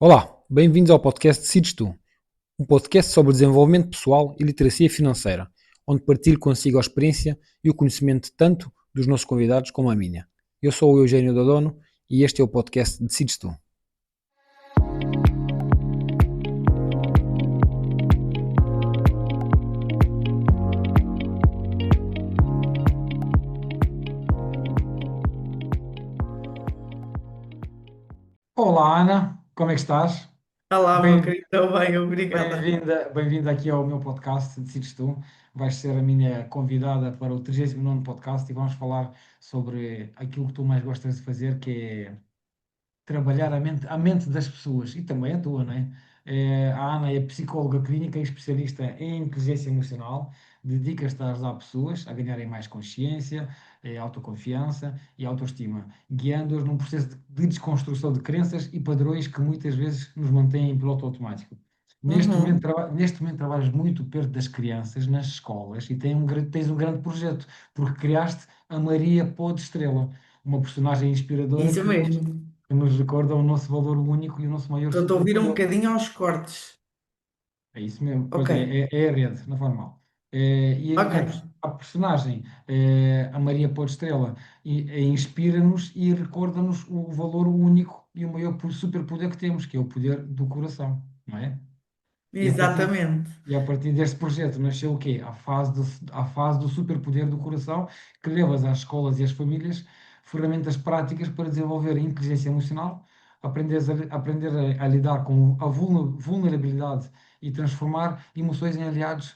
Olá, bem-vindos ao podcast Decides Tu, um podcast sobre desenvolvimento pessoal e literacia financeira, onde partilho consigo a experiência e o conhecimento tanto dos nossos convidados como a minha. Eu sou o Eugênio Dodono e este é o podcast Decides Tu. Olá, Ana, como é que estás? Olá, meu Bem, querido, estou bem, obrigada. bem-vinda aqui ao meu podcast Decides Tu. Vais ser a minha convidada para o 39º podcast e vamos falar sobre aquilo que tu mais gostas de fazer, que é trabalhar a mente das pessoas e também a tua, não é? A Ana é psicóloga clínica e especialista em inteligência emocional, dedica-se a ajudar pessoas a ganharem mais consciência, autoconfiança e autoestima, guiando-as num processo de desconstrução de crenças e padrões que muitas vezes nos mantêm em piloto automático. Uhum. Neste momento trabalhas muito perto das crianças, nas escolas, e tens um grande projeto, porque criaste a Maria Pô de Estrela, uma personagem inspiradora Isso mesmo. que nos recorda o nosso valor único e o nosso maior Estou a ouvir um superpoder. bocadinho aos cortes. É isso mesmo, pois Ok, é a rede, não faz mal. E ok. a personagem, a Maria Pôr Estrela, inspira-nos e recorda-nos o valor único e o maior superpoder que temos, que é o poder do coração, não é? E a partir, Exatamente. e a partir deste projeto nasceu o quê? A fase do superpoder do coração, que levas às escolas e às famílias ferramentas práticas para desenvolver a inteligência emocional, aprender a lidar com a vulnerabilidade e transformar emoções em aliados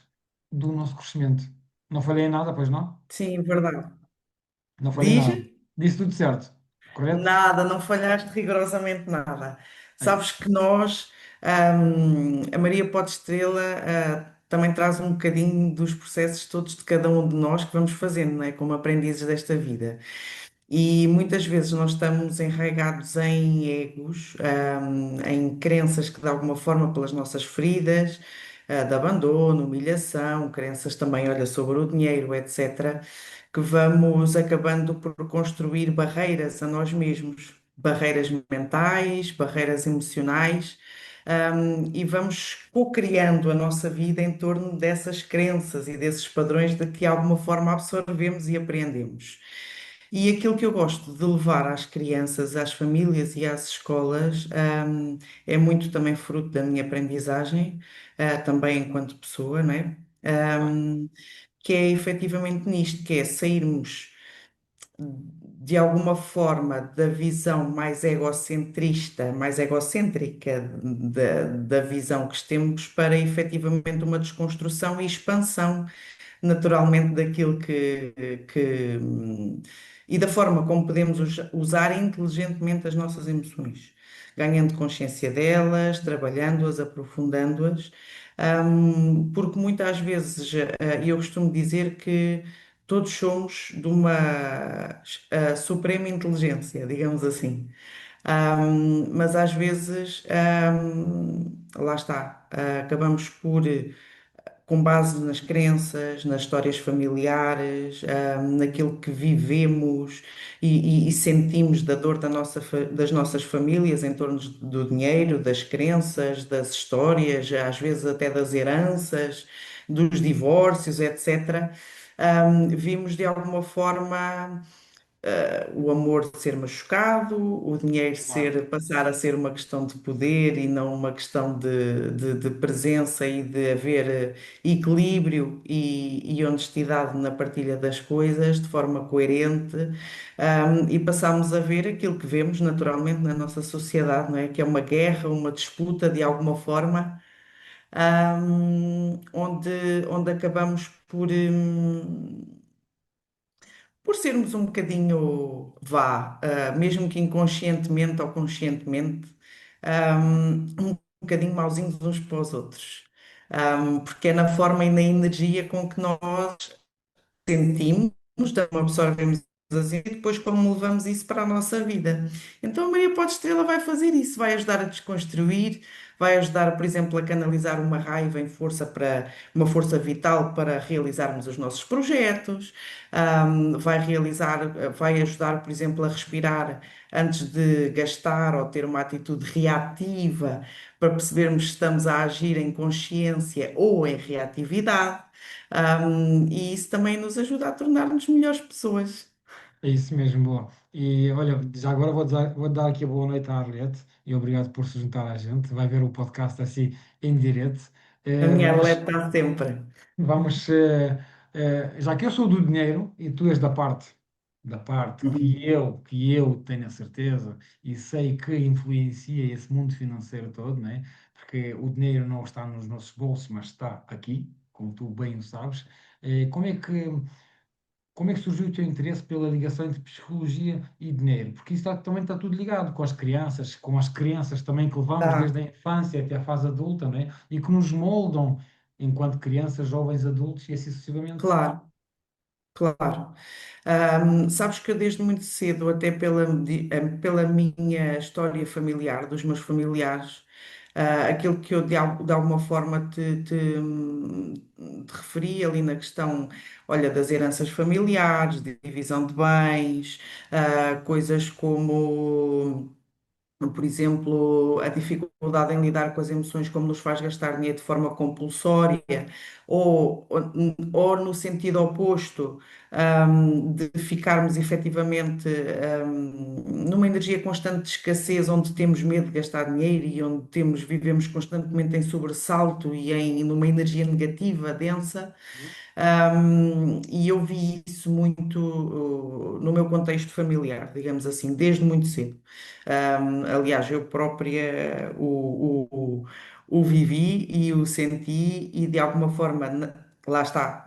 do nosso crescimento. Não falhei em nada, pois não? Sim, verdade. Não falhei em Diz? nada. Disse tudo certo, correto? Nada, não falhaste rigorosamente nada. É Sabes isso. que nós, a Maria Pode Estrela, também traz um bocadinho dos processos todos de cada um de nós que vamos fazendo, não é? Como aprendizes desta vida. E muitas vezes nós estamos enraigados em egos, em crenças que de alguma forma, pelas nossas feridas, de abandono, humilhação, crenças também, olha, sobre o dinheiro, etc., que vamos acabando por construir barreiras a nós mesmos, barreiras mentais, barreiras emocionais, e vamos co-criando a nossa vida em torno dessas crenças e desses padrões de que de alguma forma absorvemos e aprendemos. E aquilo que eu gosto de levar às crianças, às famílias e às escolas, é muito também fruto da minha aprendizagem, também enquanto pessoa, não é? Ahm, que é efetivamente nisto, que é sairmos de alguma forma da visão mais egocentrista, mais egocêntrica da visão que temos para efetivamente uma desconstrução e expansão naturalmente daquilo que e da forma como podemos usar inteligentemente as nossas emoções, ganhando consciência delas, trabalhando-as, aprofundando-as, porque muitas vezes eu costumo dizer que todos somos de uma suprema inteligência, digamos assim. Mas às vezes, lá está, acabamos por com base nas crenças, nas histórias familiares, naquilo que vivemos e sentimos da dor das nossas famílias em torno do dinheiro, das crenças, das histórias, às vezes até das heranças, dos divórcios, etc. Vimos de alguma forma o amor ser machucado, o dinheiro Claro. passar a ser uma questão de poder e não uma questão de presença e de haver equilíbrio e honestidade na partilha das coisas de forma coerente, e passamos a ver aquilo que vemos naturalmente na nossa sociedade, não é? Que é uma guerra, uma disputa de alguma forma. Onde acabamos por sermos um bocadinho, mesmo que inconscientemente ou conscientemente, um bocadinho mauzinhos uns para os outros. Porque é na forma e na energia com que nós sentimos, também absorvemos assim, e depois como levamos isso para a nossa vida. Então a Maria Pode Estrela vai fazer isso, vai ajudar a desconstruir, vai ajudar, por exemplo, a canalizar uma raiva em força para uma força vital para realizarmos os nossos projetos, vai ajudar, por exemplo, a respirar. antes de gastar ou ter uma atitude reativa, para percebermos se estamos a agir em consciência ou em reatividade. E isso também nos ajuda a tornar-nos melhores pessoas. É isso mesmo, boa. E olha, já agora vou dar aqui a boa noite à Arlete e obrigado por se juntar à gente. Vai ver o podcast assim em direto. A minha Mas atleta está sempre. vamos, já que eu sou do dinheiro e tu és da parte Uhum. que eu tenho a certeza e sei que influencia esse mundo financeiro todo, né? Porque o dinheiro não está nos nossos bolsos, mas está aqui, como tu bem o sabes. Como é que como é que surgiu o teu interesse pela ligação entre psicologia e dinheiro? Porque isso também está tudo ligado com as crianças também que levamos desde Tá, a infância até a fase adulta, né? E que nos moldam enquanto crianças, jovens, adultos e assim sucessivamente. claro, claro. Sabes que eu desde muito cedo, até pela minha história familiar, dos meus familiares, aquilo que eu de alguma forma te referi ali na questão, olha, das heranças familiares, de divisão de bens, coisas como por exemplo, a dificuldade em lidar com as emoções, como nos faz gastar dinheiro de forma compulsória, ou no sentido oposto, de ficarmos efetivamente, numa energia constante de escassez, onde temos medo de gastar dinheiro e onde vivemos constantemente em sobressalto e numa energia negativa, densa. E eu vi isso muito no meu contexto familiar, digamos assim, desde muito cedo. Aliás, eu própria o vivi e o senti, e de alguma forma, lá está,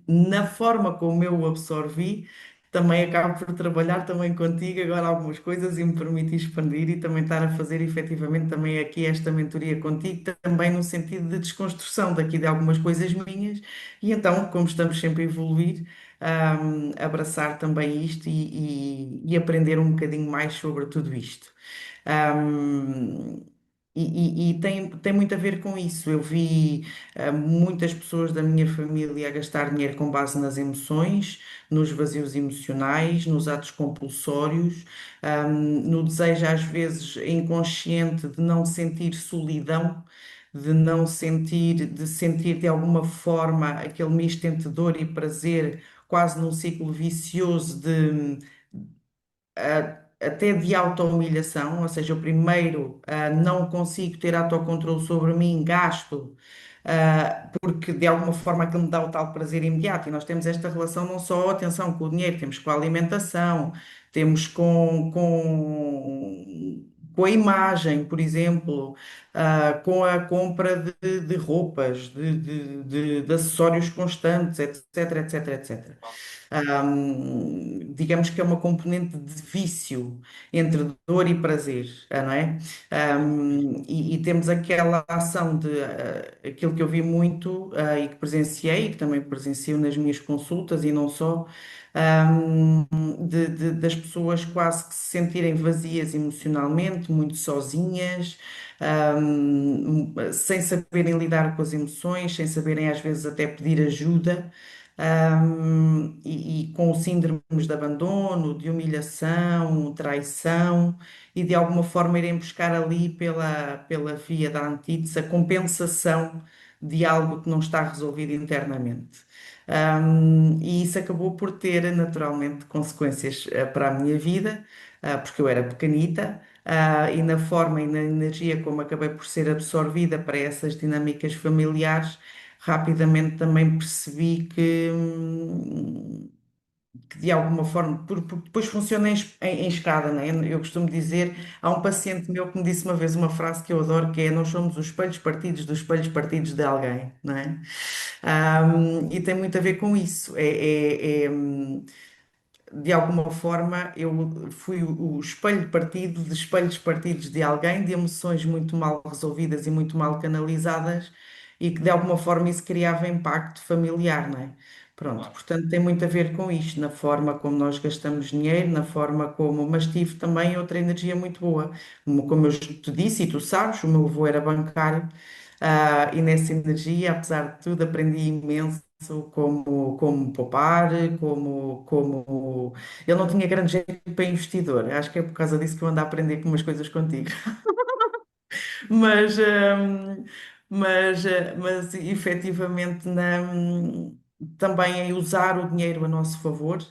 na forma como eu o absorvi, também acabo por trabalhar também contigo agora algumas coisas e me permite expandir e também estar a fazer efetivamente também aqui esta mentoria contigo, também no sentido de desconstrução daqui de algumas coisas minhas. E então, como estamos sempre a evoluir, abraçar também isto e aprender um bocadinho mais sobre tudo isto. Um, e tem muito a ver com isso. Eu vi muitas pessoas da minha família a gastar dinheiro com base nas emoções, nos vazios emocionais, nos atos compulsórios, no desejo, às vezes inconsciente, de não sentir solidão, de sentir de alguma forma aquele misto entre dor e prazer, quase num ciclo vicioso até de auto-humilhação, ou seja, eu primeiro não consigo ter autocontrole sobre mim, gasto, porque de alguma forma aquilo me dá o tal prazer imediato. E nós temos esta relação não só, atenção, com o dinheiro, temos com a alimentação, temos com a imagem, por exemplo, com a compra de roupas, de acessórios constantes, etc, etc, etc. Digamos que é uma componente de vício entre dor e prazer, não é? E temos aquela ação de aquilo que eu vi muito e que presenciei, e que também presencio nas minhas consultas e não só, ahm, das pessoas quase que se sentirem vazias emocionalmente, muito sozinhas. Sem saberem lidar com as emoções, sem saberem às vezes até pedir ajuda, e com síndromes de abandono, de humilhação, traição, e de alguma forma irem buscar ali pela via da antítese a compensação de algo que não está resolvido internamente. E isso acabou por ter naturalmente consequências para a minha vida, porque eu era pequenita. E na forma e na energia como acabei por ser absorvida para essas dinâmicas familiares, rapidamente também percebi que de alguma forma, depois funciona em escada, né? Eu costumo dizer, há um paciente meu que me disse uma vez uma frase que eu adoro, que é: nós somos os espelhos partidos dos espelhos partidos de alguém, não é? E tem muito a ver com isso. De alguma forma, eu fui o espelho partido de espelhos partidos de alguém, de emoções muito mal resolvidas e muito mal canalizadas, e que de alguma forma isso criava impacto familiar, não é? Pronto, Claro. portanto tem muito a ver com isto, na forma como nós gastamos dinheiro, na forma como, mas tive também outra energia muito boa. Como eu te disse, e tu sabes, o meu avô era bancário, e nessa energia, apesar de tudo, aprendi imenso como poupar, como... Ele não tinha grande jeito para investidor. Acho que é por causa disso que eu ando a aprender com umas coisas contigo. Mas, mas efetivamente também é usar o dinheiro a nosso favor,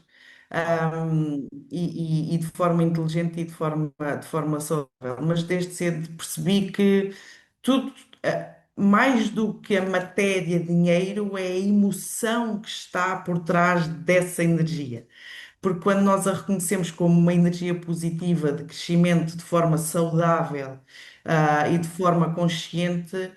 e de forma inteligente e de forma saudável. Mas desde cedo percebi que tudo, mais do que a matéria dinheiro, é a emoção que está por trás dessa energia. Porque quando nós a reconhecemos como uma energia positiva de crescimento de forma saudável, e de forma consciente,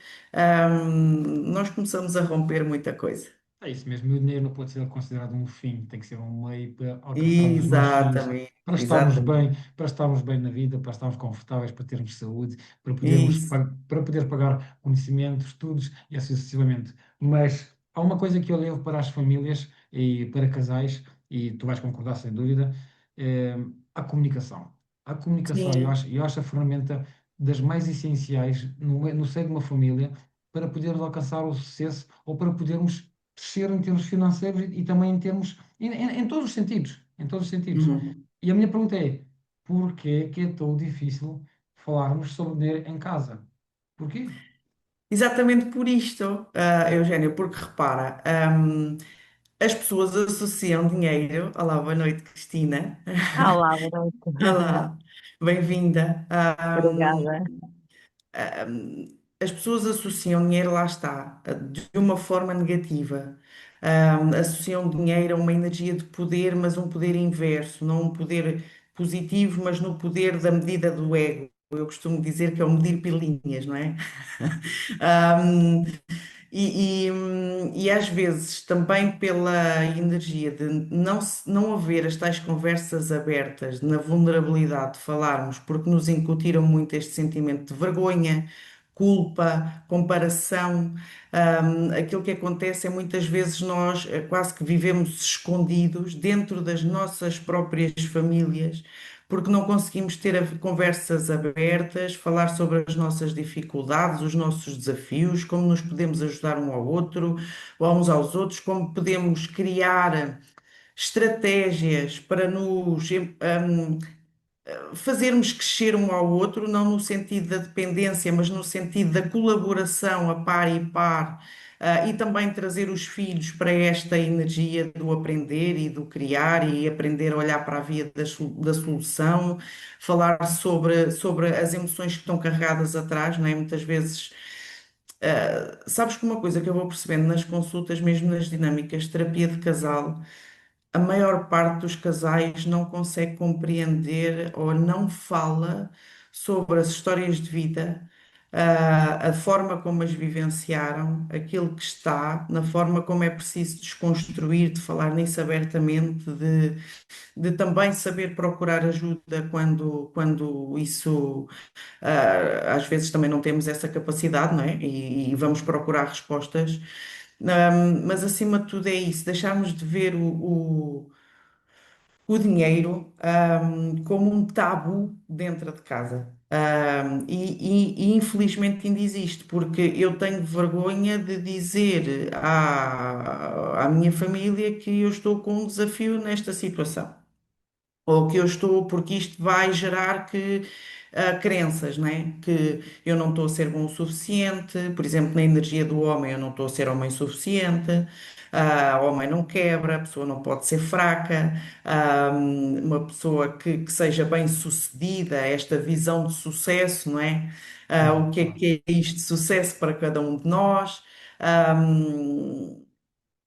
nós começamos a romper muita coisa. É isso mesmo, e o dinheiro não pode ser considerado um fim, tem que ser um meio para alcançarmos os nossos fins, Exatamente, bem, exatamente. para estarmos bem na vida, para estarmos confortáveis, para termos saúde, Isso, para poder pagar conhecimentos, estudos e assim sucessivamente. Mas há uma coisa que eu levo para as famílias e para casais, e tu vais concordar sem dúvida, é a comunicação. A comunicação, sim. eu acho a ferramenta das mais essenciais no seio de uma família para podermos alcançar o sucesso ou para podermos crescer em termos financeiros e também em termos, em todos os sentidos, em todos os sentidos. Uhum. E a minha pergunta é, porquê que é tão difícil falarmos sobre dinheiro em casa? Porquê? Exatamente por isto, Eugénio, porque repara, as pessoas associam dinheiro. Olá, boa noite, Cristina. Olá, boa noite. Olá, bem-vinda. Obrigada. As pessoas associam dinheiro, lá está, de uma forma negativa. Associam dinheiro a uma energia de poder, mas um poder inverso, não um poder positivo, mas no poder da medida do ego. Eu costumo dizer que é o medir pilinhas, não é? Ahm, e às vezes também pela energia de não haver as tais conversas abertas, na vulnerabilidade de falarmos, porque nos incutiram muito este sentimento de vergonha, culpa, comparação. Aquilo que acontece é muitas vezes nós quase que vivemos escondidos dentro das nossas próprias famílias, porque não conseguimos ter conversas abertas, falar sobre as nossas dificuldades, os nossos desafios, como nos podemos ajudar um ao outro, ou uns aos outros, como podemos criar estratégias para nos fazermos crescer um ao outro, não no sentido da dependência, mas no sentido da colaboração a par e par, e também trazer os filhos para esta energia do aprender e do criar e aprender a olhar para a via da solução, falar sobre as emoções que estão carregadas atrás, não é? Muitas vezes. Sabes que uma coisa que eu vou percebendo nas consultas, mesmo nas dinâmicas de terapia de casal, a maior parte dos casais não consegue compreender ou não fala sobre as histórias de vida, a forma como as vivenciaram, aquilo que está, na forma como é preciso desconstruir, de falar nisso abertamente, de também saber procurar ajuda quando isso, às vezes também não temos essa capacidade, não é? E vamos procurar respostas. Mas acima de tudo é isso, deixarmos de ver o dinheiro, como um tabu dentro de casa. E infelizmente ainda existe, porque eu tenho vergonha de dizer à minha família que eu estou com um desafio nesta situação. Ou que eu estou, porque isto vai gerar crenças, não é? Que eu não estou a ser bom o suficiente, por exemplo, na energia do homem, eu não estou a ser homem suficiente, homem não quebra, a pessoa não pode ser fraca, uma pessoa que seja bem-sucedida, esta visão de sucesso, não é? Claro, O claro. que é isto de sucesso para cada um de nós? Ahm,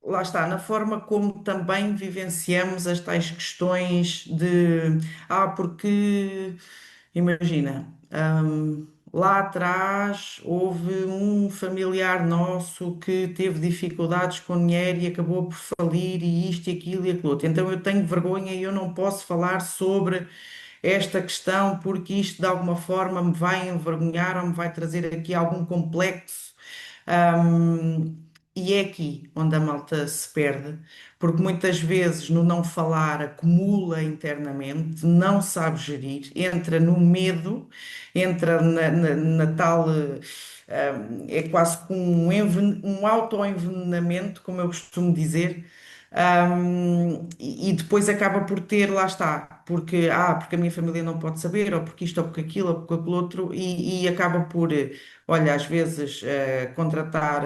Lá está, na forma como também vivenciamos as tais questões porque, imagina, lá atrás houve um familiar nosso que teve dificuldades com dinheiro e acabou por falir e isto e aquilo e aquilo outro. Então eu tenho vergonha e eu não posso falar sobre esta questão porque isto de alguma forma me vai envergonhar ou me vai trazer aqui algum complexo. Um, e é aqui onde a malta se perde, porque muitas vezes no não falar acumula internamente, não sabe gerir, entra no medo, entra na tal é quase como um autoenvenenamento, como eu costumo dizer. E depois acaba por ter, lá está, porque a minha família não pode saber, ou porque isto, ou porque aquilo, ou porque aquilo outro, e acaba por, olha, às vezes contratar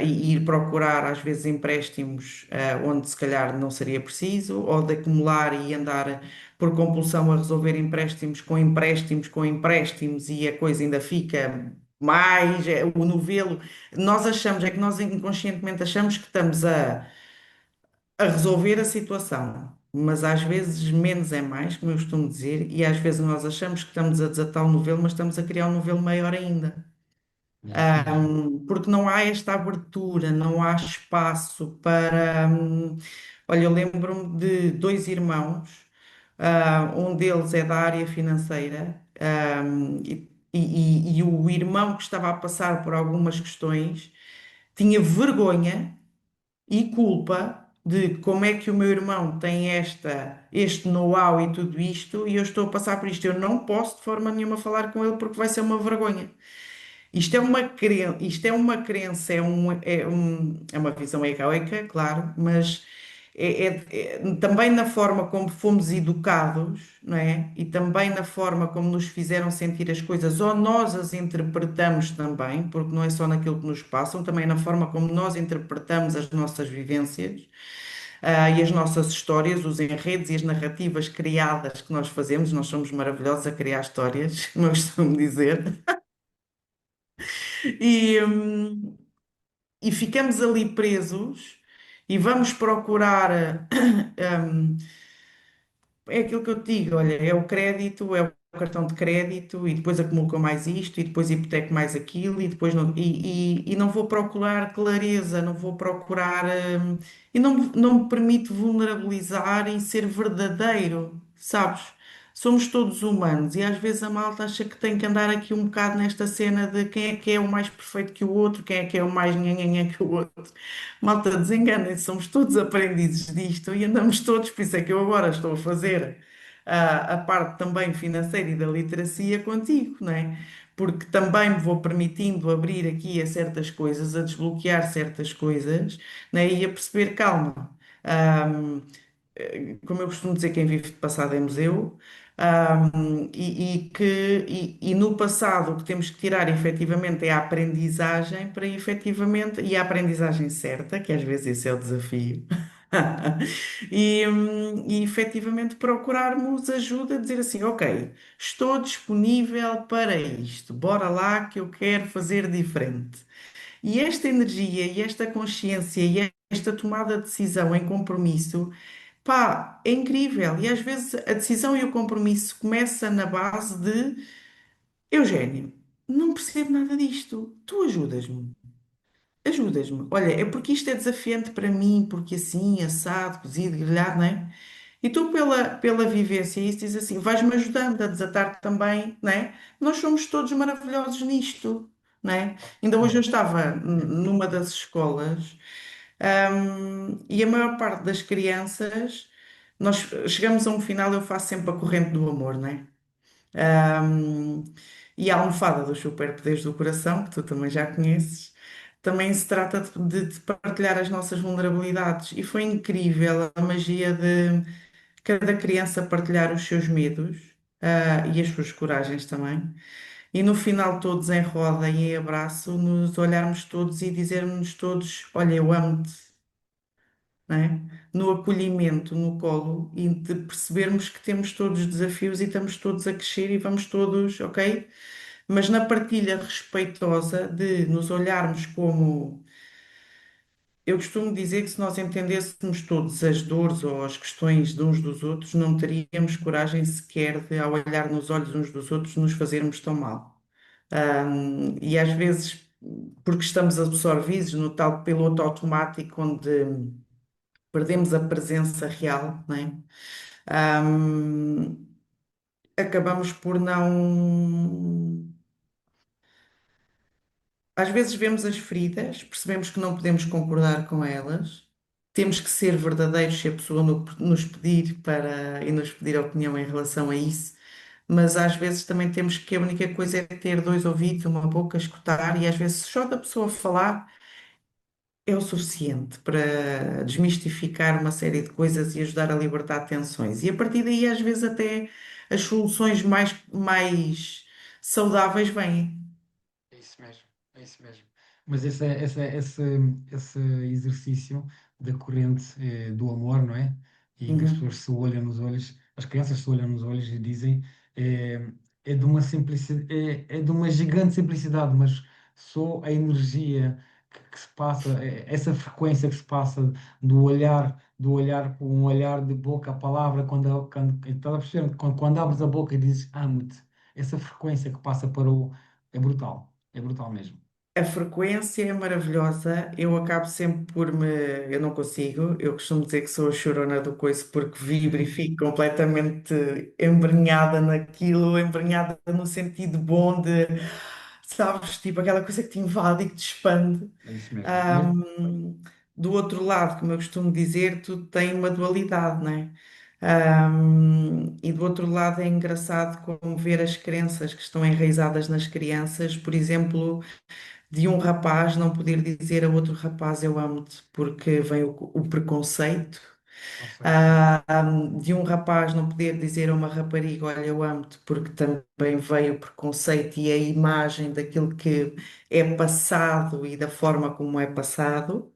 e ir procurar, às vezes, empréstimos onde se calhar não seria preciso, ou de acumular e andar por compulsão a resolver empréstimos com empréstimos com empréstimos, e a coisa ainda fica mais, o novelo. Nós achamos, é que nós inconscientemente achamos que estamos a resolver a situação. Mas às vezes menos é mais, como eu costumo dizer, e às vezes nós achamos que estamos a desatar o novelo, mas estamos a criar um novelo maior ainda. Exatamente. Porque não há esta abertura, não há espaço para. Olha, eu lembro-me de dois irmãos, um deles é da área financeira, e o irmão que estava a passar por algumas questões tinha vergonha e culpa de como é que o meu irmão tem este know-how e tudo isto, e eu estou a passar por isto. Eu não posso de forma nenhuma falar com ele porque vai ser uma vergonha. Isto é uma crença, é uma visão egoica, claro, mas também na forma como fomos educados, não é? E também na forma como nos fizeram sentir as coisas, ou nós as interpretamos também, porque não é só naquilo que nos passam, também na forma como nós interpretamos as nossas vivências, e as nossas histórias, os enredos e as narrativas criadas que nós fazemos. Nós somos maravilhosos a criar histórias, como eu costumo dizer. E, hum, e ficamos ali presos e vamos procurar. É aquilo que eu te digo, olha, é o crédito, é o cartão de crédito, e depois acumulo com mais isto, e depois hipoteco mais aquilo, e depois não, e não vou procurar clareza, não vou procurar, e não me permito vulnerabilizar e ser verdadeiro, sabes? Somos todos humanos, e às vezes a malta acha que tem que andar aqui um bocado nesta cena de quem é que é o mais perfeito que o outro, quem é que é o mais nhanhanhã que o outro. Malta, desenganem-se, somos todos aprendizes disto e andamos todos, por isso é que eu agora estou a fazer a parte também financeira e da literacia contigo, não é? Porque também me vou permitindo abrir aqui a certas coisas, a desbloquear certas coisas, né? E a perceber, calma. ahm, Como eu costumo dizer, quem vive de passado é museu. E no passado o que temos que tirar efetivamente é a aprendizagem para efetivamente, e a aprendizagem certa, que às vezes esse é o desafio, e efetivamente procurarmos ajuda, dizer assim, ok, estou disponível para isto, bora lá que eu quero fazer diferente. E esta energia e esta consciência e esta tomada de decisão em compromisso, pá, é incrível. E às vezes a decisão e o compromisso começa na base de Eugénio, não percebo nada disto. Tu ajudas-me. Ajudas-me. Olha, é porque isto é desafiante para mim, porque assim, assado, cozido, grelhado, não é? E tu, pela vivência, isso diz assim: vais-me ajudando a desatar também, não é? Nós somos todos maravilhosos nisto, não é? Ainda hoje eu estava numa das escolas, e a maior parte das crianças, nós chegamos a um final, eu faço sempre a corrente do amor, não é? Ahm, e a almofada dos superpoderes do coração, que tu também já conheces, também se trata de partilhar as nossas vulnerabilidades. E foi incrível a magia de cada criança partilhar os seus medos, e as suas coragens também. E no final, todos em roda e em abraço, nos olharmos todos e dizermos todos: Olha, eu amo-te, não é? No acolhimento, no colo, e de percebermos que temos todos desafios e estamos todos a crescer e vamos todos, ok? Mas na partilha respeitosa de nos olharmos como. Eu costumo dizer que se nós entendêssemos todas as dores ou as questões de uns dos outros, não teríamos coragem sequer de, ao olhar nos olhos uns dos outros, nos fazermos tão mal. E às vezes, porque estamos absorvidos no tal piloto automático onde perdemos a presença real, não é? Acabamos por não. Às vezes vemos as feridas, percebemos que não podemos concordar com elas, temos que ser verdadeiros se a pessoa nos pedir e nos pedir opinião em relação a isso, mas às vezes também temos que a única coisa é ter dois ouvidos, uma boca, escutar, e às vezes só da pessoa falar é o suficiente para desmistificar uma série de coisas e ajudar a libertar tensões. E a partir daí, às vezes, até as soluções mais saudáveis vêm. É isso mesmo, é isso mesmo. Mas esse exercício da corrente do amor, não é? E em que as pessoas Uhum. se olham nos olhos, as crianças se olham nos olhos e dizem, é de uma simplicidade, é de uma gigante simplicidade, mas só a energia que se passa, essa frequência que se passa do olhar com um olhar de boca a palavra, estás a perceber? Quando abres a boca e dizes amo-te, essa frequência que passa para o. É brutal. É brutal mesmo. A frequência é maravilhosa. Eu acabo sempre por me. Eu não consigo. Eu costumo dizer que sou a chorona do coice porque vibro e fico completamente embrenhada naquilo, embrenhada no sentido bom de, sabes, tipo aquela coisa que te invade e que te expande. É isso mesmo. Ahm, do outro lado, como eu costumo dizer, tudo tem uma dualidade, não é? E do outro lado é engraçado como ver as crenças que estão enraizadas nas crianças, por exemplo de um rapaz não poder dizer a outro rapaz eu amo-te porque vem o preconceito, Conceito, sim. de um rapaz não poder dizer a uma rapariga olha eu amo-te porque também veio o preconceito e a imagem daquilo que é passado e da forma como é passado.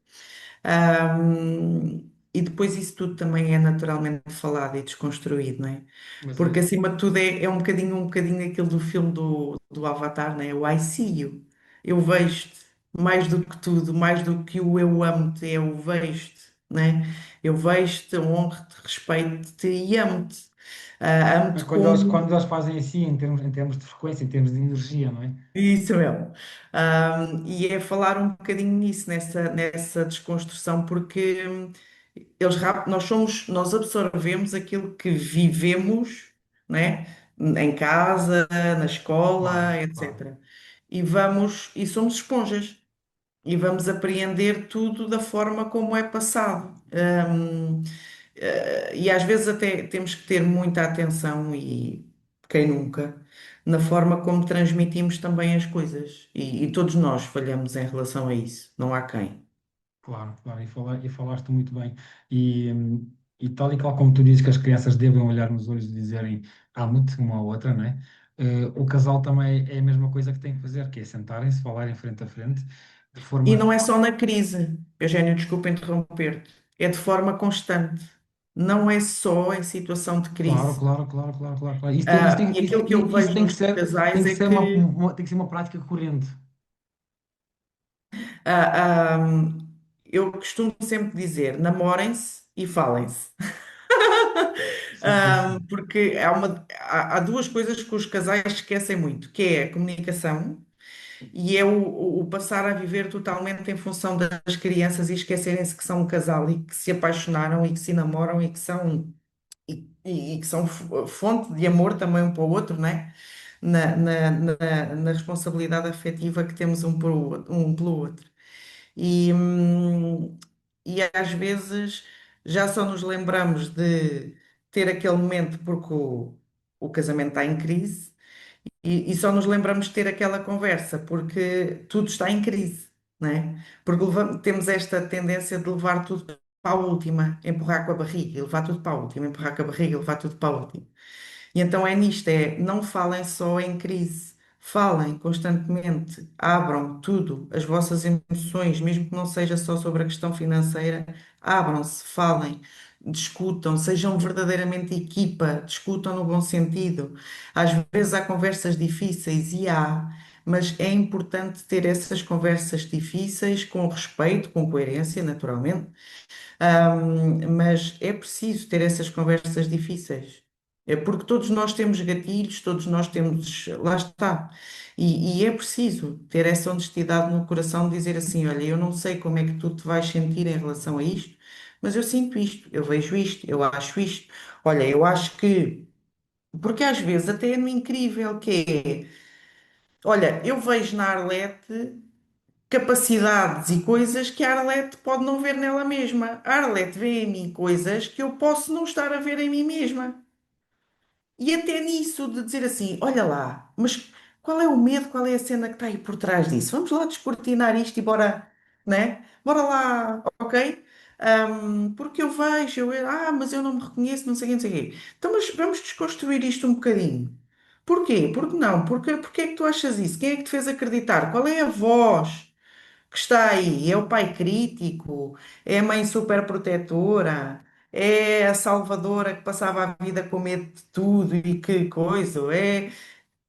E depois isso tudo também é naturalmente falado e desconstruído, não é? Mas Porque é, acima de tudo é um bocadinho aquilo do filme do Avatar, né? O I see you. Eu vejo-te mais do que tudo, mais do que o eu amo-te, é o vejo-te, né? Eu vejo-te, honro-te, respeito-te e amo-te. mas Amo-te como. quando eles fazem assim, em termos de frequência, em termos de energia, não é? Isso mesmo. E é falar um bocadinho nisso, nessa desconstrução, porque nós absorvemos aquilo que vivemos, né? Em casa, na escola, Claro, claro. etc. E somos esponjas, e vamos apreender tudo da forma como é passado. E às vezes até temos que ter muita atenção, e quem nunca, na forma como transmitimos também as coisas. E todos nós falhamos em relação a isso, não há quem. Claro, claro. E falaste muito bem. E tal e qual como tu dizes que as crianças devem olhar nos olhos e dizerem amo-te uma à outra, não é? O casal também é a mesma coisa que tem que fazer, que é sentarem-se, falarem frente a frente, de E não forma. é só na crise, Eugénio, desculpa interromper-te, é de forma constante, não é só em situação de Claro, crise. claro, claro, claro, claro, claro. E aquilo que eu Isso vejo nos tem casais que é ser que tem que ser uma prática corrente. ah, ah, eu costumo sempre dizer, namorem-se e falem-se. Sim, sim, sim. Porque há duas coisas que os casais esquecem muito, que é a comunicação e é o passar a viver totalmente em função das crianças e esquecerem-se que são um casal e que se apaixonaram e que se namoram e que são fonte de amor também um para o outro, né? Na responsabilidade afetiva que temos um pelo outro. E, hum, e às vezes já só nos lembramos de ter aquele momento porque o casamento está em crise e só nos lembramos de ter aquela conversa porque tudo está em crise, né? Porque temos esta tendência de levar tudo para a última, empurrar com a barriga, e levar tudo para a última, empurrar com a barriga, e levar tudo para a última. E então é nisto, não falem só em crise, falem constantemente, abram tudo, as vossas emoções, mesmo que não seja só sobre a questão financeira, abram-se, falem, discutam, sejam verdadeiramente equipa, discutam no bom sentido. Às vezes há conversas difíceis e há, mas é importante ter essas conversas difíceis com respeito, com coerência, naturalmente, mas é preciso ter essas conversas difíceis. É porque todos nós temos gatilhos, todos nós temos. Lá está. E é preciso ter essa honestidade no coração de dizer assim: olha, eu não sei como é que tu te vais sentir em relação a isto, mas eu sinto isto, eu vejo isto, eu acho isto. Olha, eu acho que. Porque às vezes até é no incrível que é. Olha, eu vejo na Arlete capacidades e coisas que a Arlete pode não ver nela mesma. A Arlete vê em mim coisas que eu posso não estar a ver em mim mesma. E até nisso de dizer assim, olha lá, mas qual é o medo, qual é a cena que está aí por trás disso? Vamos lá descortinar isto e bora, né? Bora lá, ok? Porque eu vejo, mas eu não me reconheço, não sei o quê, não sei o quê. Então, mas vamos desconstruir isto um bocadinho. Porquê? Porque não? Porque é que tu achas isso? Quem é que te fez acreditar? Qual é a voz que está aí? É o pai crítico? É a mãe super protetora? É a salvadora que passava a vida com medo de tudo e que coisa?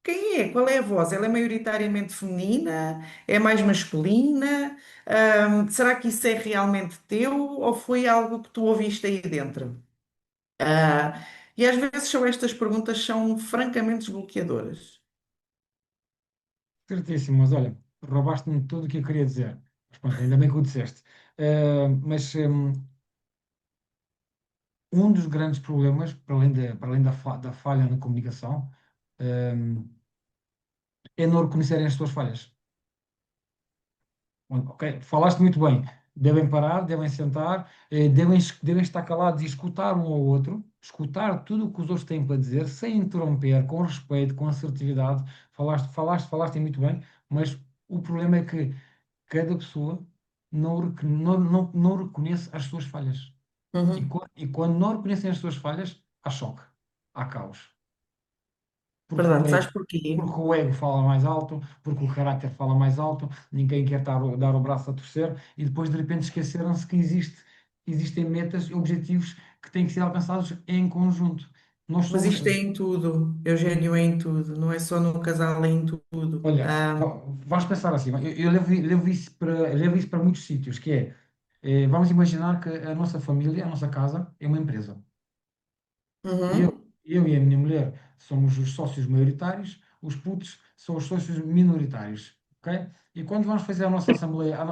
Quem é? Qual é a voz? Ela é maioritariamente feminina? É mais masculina? Será que isso é realmente teu ou foi algo que tu ouviste aí dentro? E às vezes são estas perguntas são francamente desbloqueadoras. Certíssimo, mas olha, roubaste-me tudo o que eu queria dizer. Mas pronto, ainda bem que o disseste. Mas um dos grandes problemas, para além da falha na comunicação, hum, é não reconhecerem as suas falhas. Ok, falaste muito bem. Devem parar, devem sentar, devem estar calados e escutar um ao outro, escutar tudo o que os outros têm para dizer, sem interromper, com respeito, com assertividade. Falaste muito bem, mas o problema é que cada pessoa não reconhece as suas falhas. Uhum. E quando não reconhecem as suas falhas, há choque, há caos. Porque o Verdade, ego, sabes porquê? porque o ego fala mais alto, porque o caráter fala mais alto, ninguém quer dar o braço a torcer e depois de repente esqueceram-se que existem metas e objetivos que têm que ser alcançados em conjunto. Nós Mas somos, isto é em tudo, Eugénio, é em tudo, não é só no casal, é em tudo. olha, vamos pensar assim, eu levo isso para muitos sítios, que é, vamos imaginar que a nossa família, a nossa casa é uma empresa. Eu, Uhum. eu e a minha mulher somos os sócios maioritários, os putos são os sócios minoritários, ok? E quando vamos fazer a nossa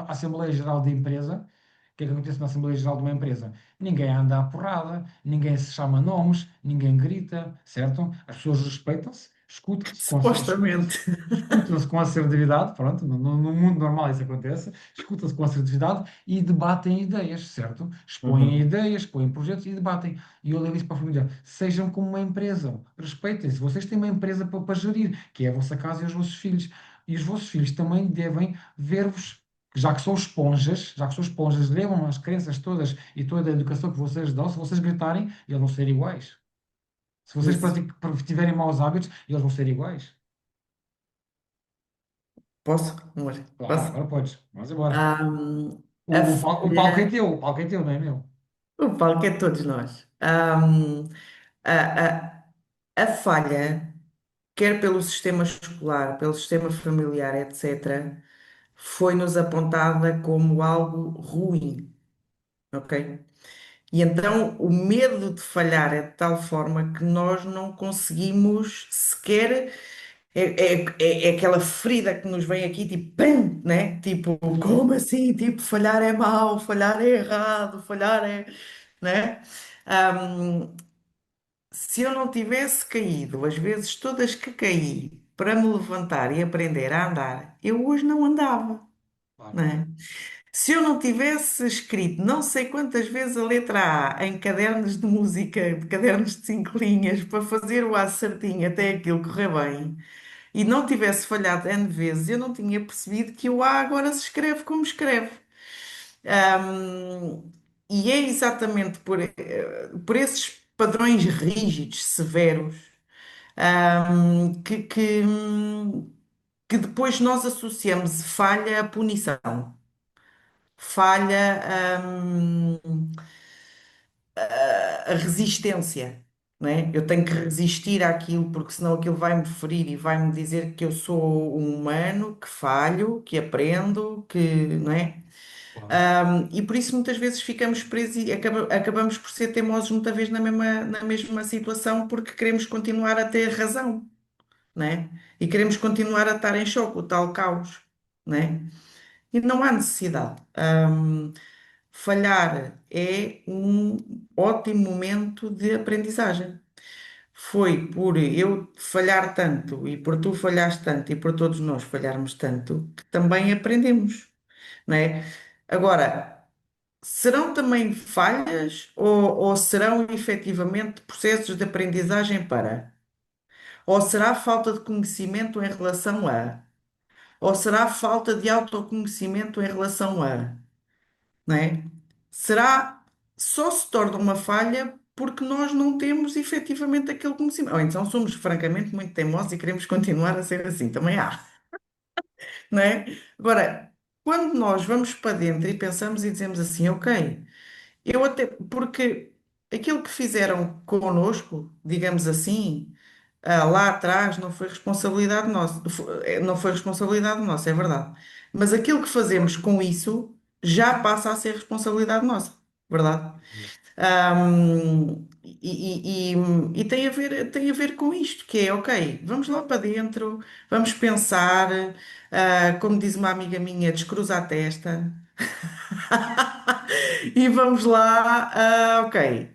Assembleia Geral de Empresa, o que é que acontece na Assembleia Geral de uma empresa? Ninguém anda à porrada, ninguém se chama nomes, ninguém grita, certo? As pessoas respeitam-se, escutam-se Supostamente. escutam-se com assertividade, pronto, no mundo normal isso acontece, escutam-se com assertividade e debatem ideias, certo? Expõem Uhum. ideias, expõem projetos e debatem. E eu levo isso para a família. Sejam como uma empresa, respeitem-se. Vocês têm uma empresa para gerir, que é a vossa casa e os vossos filhos. E os vossos filhos também devem ver-vos, já que são esponjas, levam as crenças todas e toda a educação que vocês dão. Se vocês gritarem, eles vão ser iguais. Se vocês Isso. tiverem maus hábitos, eles vão ser iguais. Posso, amor? Claro, Posso? agora podes. Vamos embora. Ahm, O, a o, pal- o palco é falha. teu, o palco é teu, não é meu? O palco é todos nós. A, a falha, quer pelo sistema escolar, pelo sistema familiar, etc., foi-nos apontada como algo ruim, ok? E então o medo de falhar é de tal forma que nós não conseguimos sequer. É aquela ferida que nos vem aqui, tipo, pam, né? Tipo, como assim? Tipo, falhar é mau, falhar é errado, falhar é, né? Ahm, Se eu não tivesse caído as vezes todas que caí para me levantar e aprender a andar, eu hoje não andava, Claro, né? Se eu não tivesse escrito não sei quantas vezes a letra A em cadernos de música, de cadernos de cinco linhas, para fazer o A certinho até aquilo correr bem, e não tivesse falhado N vezes, eu não tinha percebido que o A agora se escreve como escreve. Ahm, e é exatamente por esses padrões rígidos, severos, que depois nós associamos falha à punição. Falha, a resistência, não é? Eu tenho que resistir àquilo, porque senão aquilo vai-me ferir e vai-me dizer que eu sou um humano, que falho, que aprendo, que, não é? claro. E por isso muitas vezes ficamos presos e acabamos por ser teimosos muitas vezes na mesma situação, porque queremos continuar a ter razão, não é? E queremos continuar a estar em choque, o tal caos, não é? E não há necessidade. Falhar é um ótimo momento de aprendizagem. Foi por eu falhar tanto e por tu falhares tanto e por todos nós falharmos tanto que também aprendemos, não é? Agora, serão também falhas ou serão efetivamente processos de aprendizagem para? Ou será falta de conhecimento em relação a? Ou será falta de autoconhecimento em relação a? Não é? Será só se torna uma falha porque nós não temos efetivamente aquele conhecimento. Ou então somos francamente muito teimosos e queremos continuar a ser assim. Também há, não é? Agora, quando nós vamos para dentro e pensamos e dizemos assim, ok. Eu até, porque aquilo que fizeram connosco, digamos assim, lá atrás não foi responsabilidade nossa, não foi responsabilidade nossa, é verdade. Mas aquilo que fazemos com isso já passa a ser responsabilidade nossa, verdade? E tem a ver com isto, que é, ok, vamos lá para dentro, vamos pensar, como diz uma amiga minha, descruza a testa. E vamos lá, ok,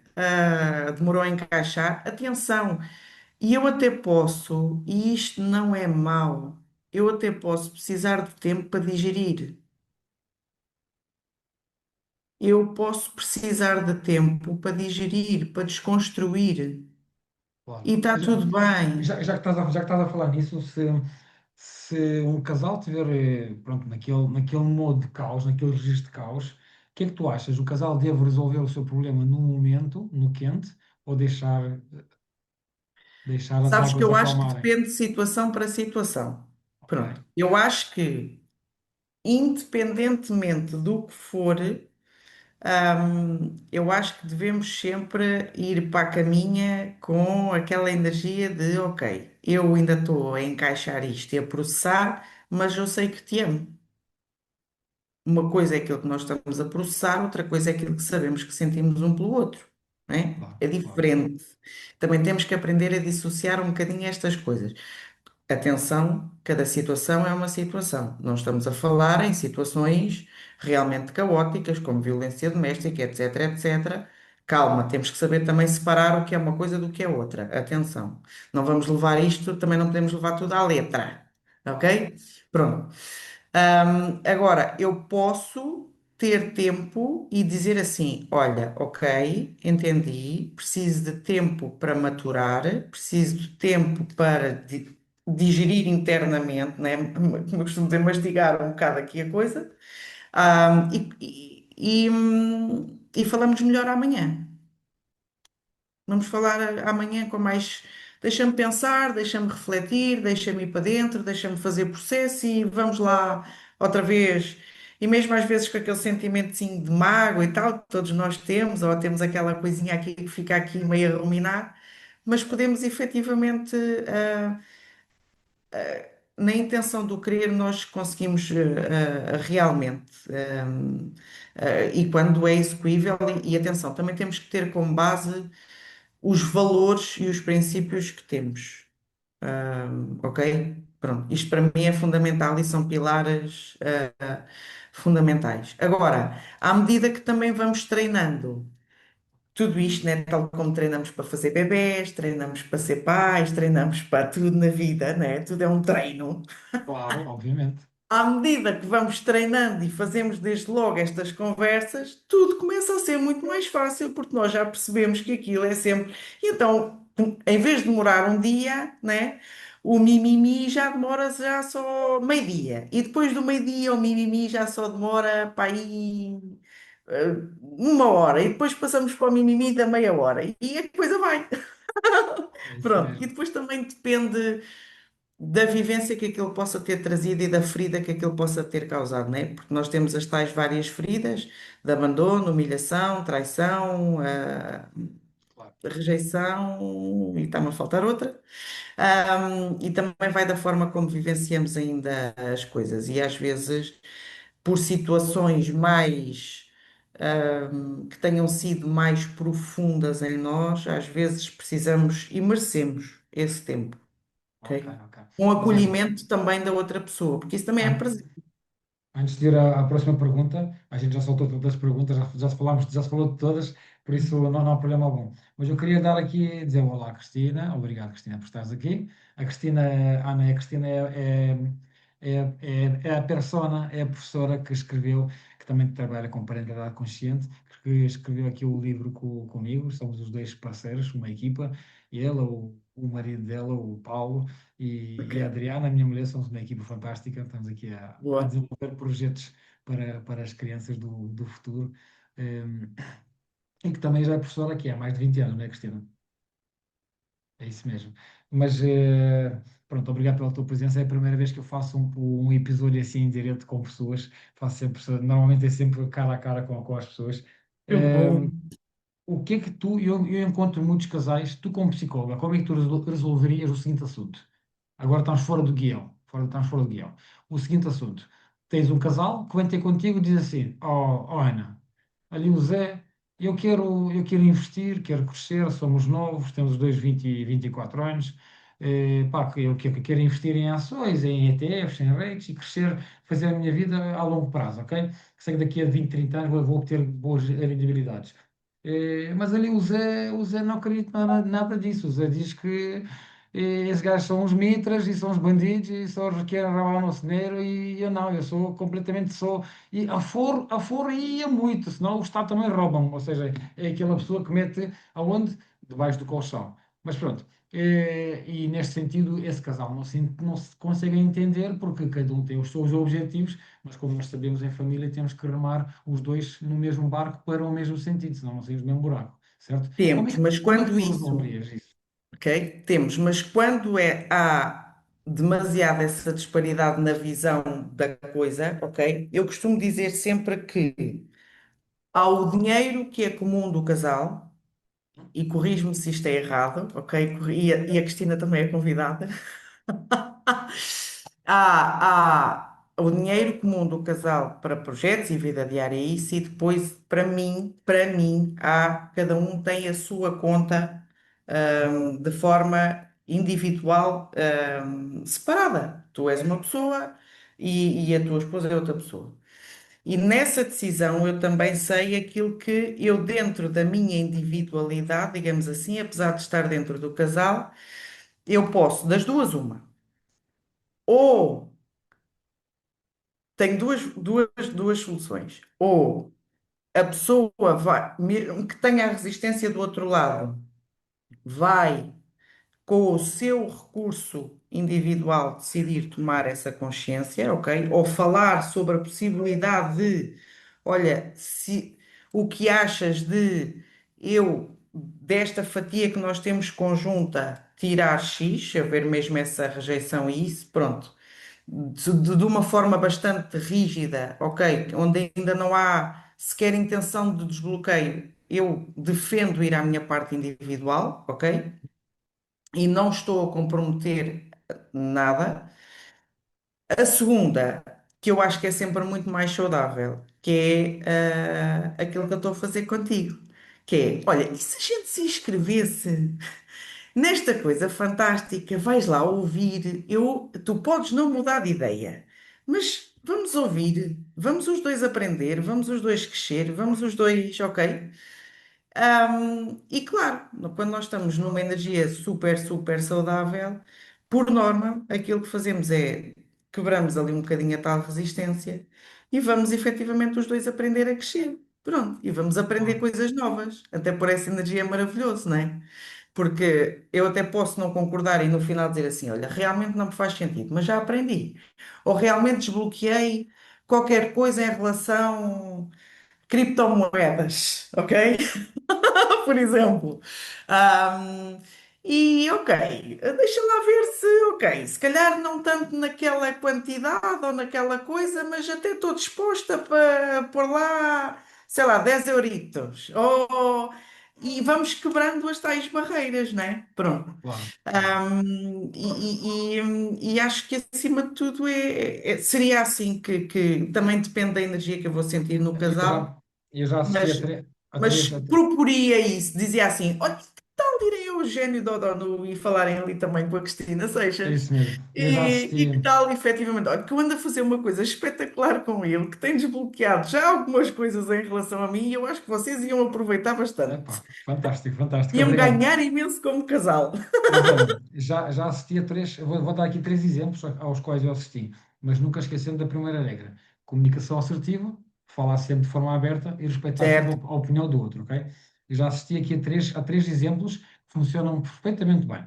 demorou a encaixar. Atenção, e eu até posso, e isto não é mau, eu até posso precisar de tempo para digerir. Eu posso precisar de tempo para digerir, para desconstruir. Claro. E está tudo bem. Já que estás a falar nisso, se um casal tiver, pronto, naquele modo de caos, naquele registro de caos, o que é que tu achas? O casal deve resolver o seu problema no momento, no quente, ou deixar as Sabes que águas eu acho que acalmarem? depende de situação para situação. Ok, Pronto. Eu acho que, independentemente do que for, eu acho que devemos sempre ir para a caminha com aquela energia de, ok, eu ainda estou a encaixar isto e a processar, mas eu sei que te amo. Uma coisa é aquilo que nós estamos a processar, outra coisa é aquilo que sabemos que sentimos um pelo outro, não é? claro, É claro, diferente. Também temos que aprender a dissociar um bocadinho estas coisas. Atenção, cada situação é uma situação. Não estamos a falar em situações realmente caóticas, como violência doméstica, etc, etc. Calma, temos que saber também separar o que é uma coisa do que é outra. Atenção. Não vamos levar isto, também não podemos levar tudo à letra. claro. Ok? Pronto. Agora, eu posso ter tempo e dizer assim: olha, ok, entendi, preciso de tempo para maturar, preciso de tempo para digerir internamente, né? Como eu costumo dizer, mastigar um bocado aqui a coisa. E falamos melhor amanhã. Vamos falar amanhã com mais. Deixa-me pensar, deixa-me refletir, deixa-me ir para dentro, deixa-me fazer processo e vamos lá outra vez. E mesmo às vezes com aquele sentimentozinho de mágoa e tal, que todos nós temos, ou temos aquela coisinha aqui que fica aqui meio a ruminar, mas podemos efetivamente, na intenção do querer, nós conseguimos realmente. E quando é execuível, e atenção, também temos que ter como base os valores e os princípios que temos. Ok? Pronto, isto para mim é fundamental e são pilares fundamentais. Agora, à medida que também vamos treinando tudo isto, né, tal como treinamos para fazer bebés, treinamos para ser pais, treinamos para tudo na vida, né? Tudo é um treino. Claro, obviamente. À medida que vamos treinando e fazemos desde logo estas conversas, tudo começa a ser muito mais fácil, porque nós já percebemos que aquilo é sempre. E então, em vez de demorar um dia, né, o mimimi já demora já só meio-dia. E depois do meio-dia, o mimimi já só demora para aí uma hora. E depois passamos para o mimimi da meia hora. E a coisa vai. É isso Pronto. E mesmo. depois também depende da vivência que aquilo possa ter trazido e da ferida que aquilo possa ter causado, né? Porque nós temos as tais várias feridas de abandono, humilhação, traição, Claro. rejeição e está-me a faltar outra. E também vai da forma como vivenciamos ainda as coisas e às vezes por situações mais que tenham sido mais profundas em nós, às vezes precisamos e merecemos esse tempo, Ok, ok? ok. Com Mas olha, acolhimento também da outra pessoa, porque isso também é an- presente. antes de ir à próxima pergunta, a gente já soltou todas as perguntas, já se falou de todas, por isso não há problema algum. Mas eu queria dar aqui, dizer olá, Cristina. Obrigado, Cristina, por estares aqui. A Cristina, Ana, a Cristina é a persona, é a professora que escreveu, que também trabalha com parentalidade consciente, que escreveu aqui o livro comigo. Somos os dois parceiros, uma equipa. Ele, o marido dela, o Paulo, e a Ok, Adriana, a minha mulher, somos uma equipa fantástica. Estamos aqui a boa. desenvolver projetos para as crianças do futuro. E que também já é professora aqui há mais de 20 anos, não é, Cristina? É isso mesmo. Mas pronto, obrigado pela tua presença. É a primeira vez que eu faço um episódio assim em direto com pessoas. Faço sempre, normalmente é sempre cara a cara com as pessoas. Que bom. O que é que eu encontro muitos casais, tu como psicóloga, como é que tu resolverias o seguinte assunto? Agora estamos fora do guião, estamos fora do guião. O seguinte assunto, tens um casal que vem ter contigo e diz assim, oh Ana, ali o Zé, eu quero investir, quero crescer, somos novos, temos os dois 20 e 24 anos, pá, que eu quero investir em ações, em ETFs, em rates e crescer, fazer a minha vida a longo prazo, ok? Sei que daqui a 20, 30 anos vou obter boas rendibilidades. Mas ali o Zé não acredita nada disso. O Zé diz que esses gajos são uns mitras e são uns bandidos e só querem roubar o nosso dinheiro e eu não, eu sou completamente sou. E aforo ia muito, senão o Estado também rouba-me. Ou seja, é aquela pessoa que mete aonde? Debaixo do colchão. Mas pronto. E neste sentido, esse casal não se consegue entender porque cada um tem os seus objetivos, mas como nós sabemos em família, temos que remar os dois no mesmo barco para o mesmo sentido, senão não saímos do mesmo buraco, certo? Como é Temos, que, mas como é que quando tu isso, resolverias isso? ok? Temos, mas quando há demasiada essa disparidade na visão da coisa, ok? Eu costumo dizer sempre que há o dinheiro que é comum do casal, e corrijo-me se isto é errado, ok? E a Cristina também é convidada. Há o dinheiro comum do casal para projetos e vida diária, é isso, e depois, para mim, cada um tem a sua conta, de forma individual, separada. Tu és uma pessoa e a tua esposa é outra pessoa. E nessa decisão eu também sei aquilo que eu, dentro da minha individualidade, digamos assim, apesar de estar dentro do casal, eu posso, das duas, uma. Ou tenho duas soluções. Ou a pessoa vai, mesmo que tenha a resistência do outro lado, vai, com o seu recurso individual, decidir tomar essa consciência, ok? Ou falar sobre a possibilidade de, olha, se o que achas de eu, desta fatia que nós temos conjunta, tirar X, haver mesmo essa rejeição e isso, pronto. De uma forma bastante rígida, ok? Onde ainda não há sequer intenção de desbloqueio, eu defendo ir à minha parte individual, ok? E não estou a comprometer nada. A segunda, que eu acho que é sempre muito mais saudável, que é aquilo que eu estou a fazer contigo, que é, olha, e se a gente se inscrevesse nesta coisa fantástica, vais lá ouvir, tu podes não mudar de ideia, mas vamos ouvir, vamos os dois aprender, vamos os dois crescer, vamos os dois, ok? E claro, quando nós estamos numa energia super, super saudável, por norma, aquilo que fazemos é quebramos ali um bocadinho a tal resistência e vamos efetivamente os dois aprender a crescer. Pronto, e vamos aprender Claro. coisas novas. Até por essa energia é maravilhoso, não é? Porque eu até posso não concordar e no final dizer assim: olha, realmente não me faz sentido, mas já aprendi. Ou realmente desbloqueei qualquer coisa em relação criptomoedas, ok? Por exemplo. Ahm, e ok, deixa lá ver se, ok, se calhar não tanto naquela quantidade ou naquela coisa, mas até estou disposta para pôr lá, sei lá, 10 euritos. E vamos quebrando as tais barreiras, né? Pronto. Claro, claro. E acho que acima de tudo seria assim que também depende da energia que eu vou sentir no Eu casal, já, eu já assisti mas, a mas três. proporia isso, dizia assim: olha, que tal irem ao Eugénio Dodonu e falarem ali também com a Cristina É Seixas? isso mesmo. Eu já E assisti. que tal, efetivamente, olha, que eu ando a fazer uma coisa espetacular com ele, que tem desbloqueado já algumas coisas em relação a mim, e eu acho que vocês iam aproveitar bastante. Epá, fantástico, fantástico. Iam Obrigado. ganhar imenso como casal. Mas olha, já assisti a três. Eu vou dar aqui três exemplos aos quais eu assisti, mas nunca esquecendo da primeira regra: comunicação assertiva, falar sempre de forma aberta e respeitar sempre a Certo. a opinião do outro, ok? Eu já assisti aqui a três exemplos que funcionam perfeitamente bem.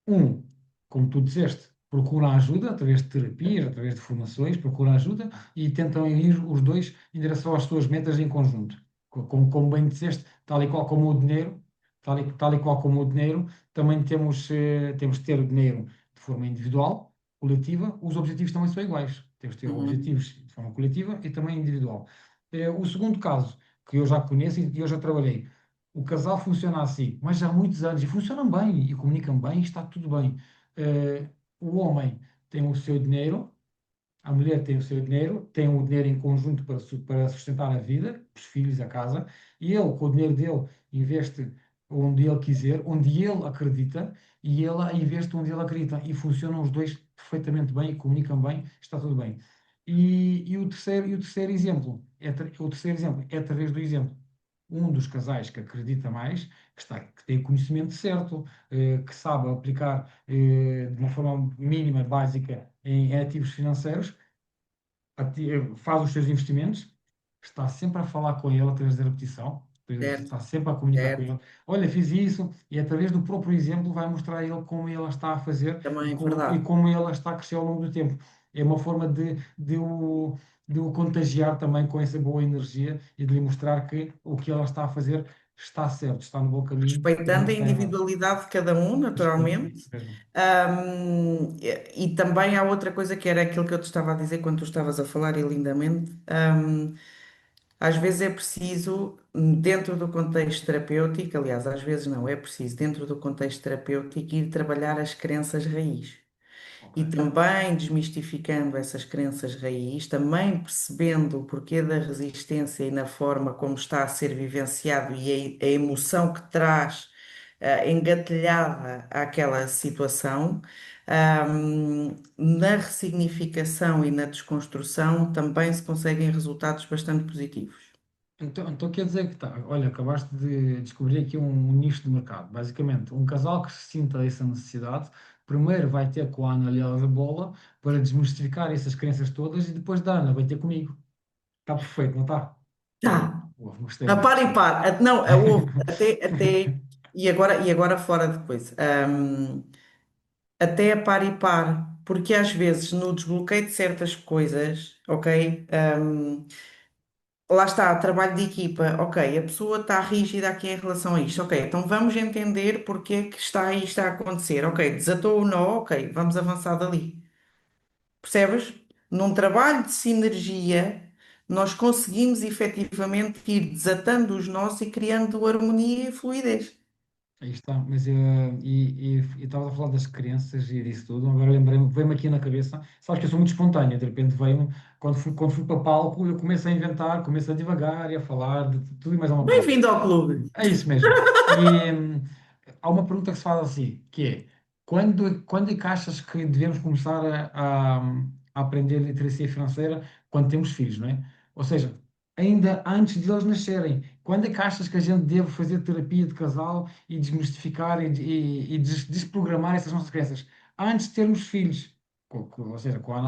Um, como tu disseste, procuram ajuda através de terapias, através de formações, procuram ajuda e tentam ir os dois em direção às suas metas em conjunto. Como bem disseste, tal e qual como o dinheiro, tal e qual como o dinheiro, também temos de ter o dinheiro de forma individual, coletiva, os objetivos também são iguais. Temos de ter Uhum, objetivos de forma coletiva e também individual. O segundo caso, que eu já conheço e eu já trabalhei, o casal funciona assim, mas já há muitos anos e funcionam bem e comunicam bem, e está tudo bem. O homem tem o seu dinheiro, a mulher tem o seu dinheiro, tem o dinheiro em conjunto para sustentar a vida, os filhos, a casa, e ele, com o dinheiro dele, investe onde ele quiser, onde ele acredita, e ela investe onde ele acredita. E funcionam os dois perfeitamente bem e comunicam bem, está tudo bem. E o terceiro exemplo o terceiro exemplo é através do exemplo. Um dos casais que acredita mais, que tem o conhecimento certo, que sabe aplicar de uma forma mínima, básica, em ativos financeiros, faz os seus investimentos, está sempre a falar com ele através da repetição, certo, está sempre a comunicar com certo. ele. Olha, fiz isso, e através do próprio exemplo vai mostrar a ele como ele está a fazer e Também é como, e verdade. como ele está a crescer ao longo do tempo. É uma forma de o contagiar também com essa boa energia e de lhe mostrar que o que ele está a fazer está certo, está no bom caminho e não Respeitando a está errado. individualidade de cada um, Respeito, é naturalmente. isso mesmo. E também há outra coisa que era aquilo que eu te estava a dizer quando tu estavas a falar, e lindamente. Às vezes é preciso, dentro do contexto terapêutico, aliás, às vezes não, é preciso, dentro do contexto terapêutico, ir trabalhar as crenças raiz. Ok. E também desmistificando essas crenças raiz, também percebendo o porquê da resistência e na forma como está a ser vivenciado e a emoção que traz engatilhada àquela situação, na ressignificação e na desconstrução também se conseguem resultados bastante positivos. Então quer dizer que tá, olha, acabaste de descobrir aqui um nicho de mercado. Basicamente, um casal que sinta essa necessidade, primeiro vai ter com a Ana Leal da Bola para desmistificar essas crenças todas e depois da Ana vai ter comigo. Está perfeito, não está? Tá. Boa, gostei A muito, par e gostei muito. par. Não, houve até, e agora fora de coisa. Até a par e par, porque às vezes no desbloqueio de certas coisas, ok? Lá está, trabalho de equipa, ok, a pessoa está rígida aqui em relação a isto, ok, então vamos entender porque é que está isto a acontecer, ok, desatou o nó, ok, vamos avançar dali. Percebes? Num trabalho de sinergia, nós conseguimos efetivamente ir desatando os nós e criando harmonia e fluidez. Aí está, mas e estavas a falar das crenças e disso tudo, agora lembrei-me, veio-me aqui na cabeça, sabes que eu sou muito espontâneo, de repente veio-me, quando fui para palco, eu começo a inventar, começo a divagar e a falar de tudo e mais alguma coisa. Bem-vindo ao clube. É isso mesmo. E há uma pergunta que se faz assim, que é, quando é que achas que devemos começar a aprender literacia financeira quando temos filhos, não é? Ou seja, ainda antes de eles nascerem, quando é que achas que a gente deve fazer terapia de casal e desmistificar e desprogramar essas nossas crenças? Antes de termos filhos. Ou seja, com a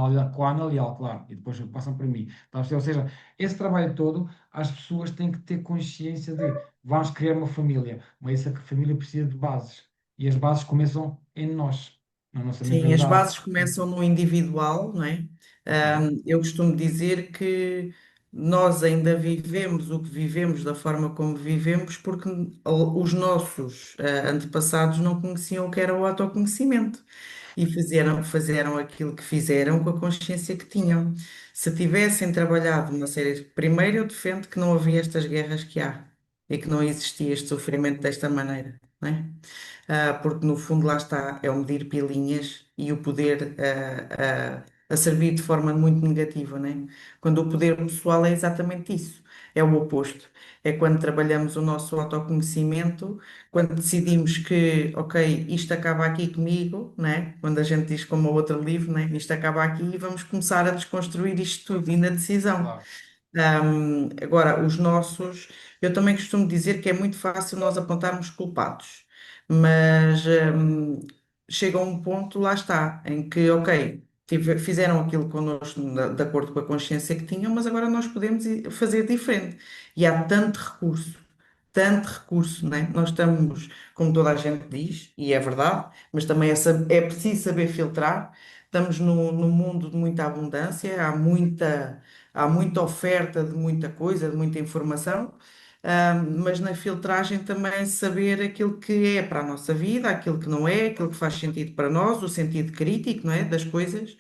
Ana Leal, claro, e depois passam para mim. Tá a perceber? Ou seja, esse trabalho todo, as pessoas têm que ter consciência de vamos criar uma família, mas essa família precisa de bases. E as bases começam em nós, na nossa Sim, as mentalidade. bases começam no individual, não é? Ok, Eu costumo dizer que nós ainda vivemos o que vivemos da forma como vivemos porque os nossos antepassados não conheciam o que era o autoconhecimento e fizeram aquilo que fizeram com a consciência que tinham. Se tivessem trabalhado uma série. Primeiro, eu defendo que não havia estas guerras que há e que não existia este sofrimento desta maneira, não é? Porque no fundo lá está, é o medir pilinhas e o poder a servir de forma muito negativa, né? Quando o poder pessoal é exatamente isso, é o oposto. É quando trabalhamos o nosso autoconhecimento, quando decidimos que, ok, isto acaba aqui comigo, né? Quando a gente diz como o outro livro, né? Isto acaba aqui e vamos começar a desconstruir isto tudo e na decisão. claro. Agora, os nossos, eu também costumo dizer que é muito fácil nós apontarmos culpados, mas chega a um ponto, lá está, em que, ok, fizeram aquilo connosco de acordo com a consciência que tinham, mas agora nós podemos fazer diferente. E há tanto recurso, bastante recurso, né? Nós estamos, como toda a gente diz, e é verdade, mas também é preciso saber filtrar. Estamos num mundo de muita abundância, há muita oferta de muita coisa, de muita informação, mas na filtragem também saber aquilo que é para a nossa vida, aquilo que não é, aquilo que faz sentido para nós, o sentido crítico, não é, das coisas,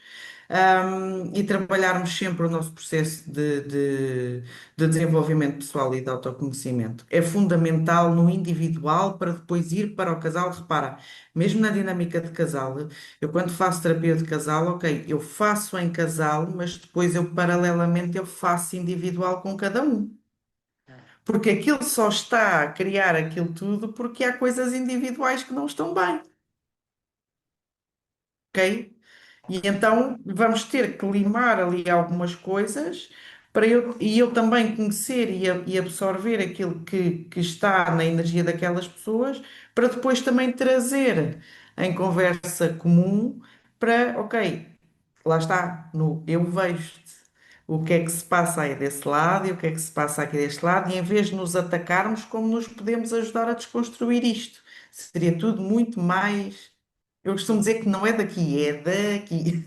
e trabalharmos sempre o nosso processo de desenvolvimento pessoal e de autoconhecimento. É fundamental no individual para depois ir para o casal. Repara, mesmo na dinâmica de casal, eu quando faço terapia de casal, ok, eu faço em casal, mas depois eu paralelamente eu faço individual com cada um. Porque aquilo só está a criar aquilo tudo porque há coisas individuais que não estão bem, ok? E então vamos ter que limar ali algumas coisas para eu também conhecer e absorver aquilo que está na energia daquelas pessoas, para depois também trazer em conversa comum para, ok, lá está, no eu vejo-te. O que é que se passa aí desse lado e o que é que se passa aqui deste lado, e em vez de nos atacarmos, como nos podemos ajudar a desconstruir isto? Seria tudo muito mais. Eu costumo dizer que não é daqui, é daqui.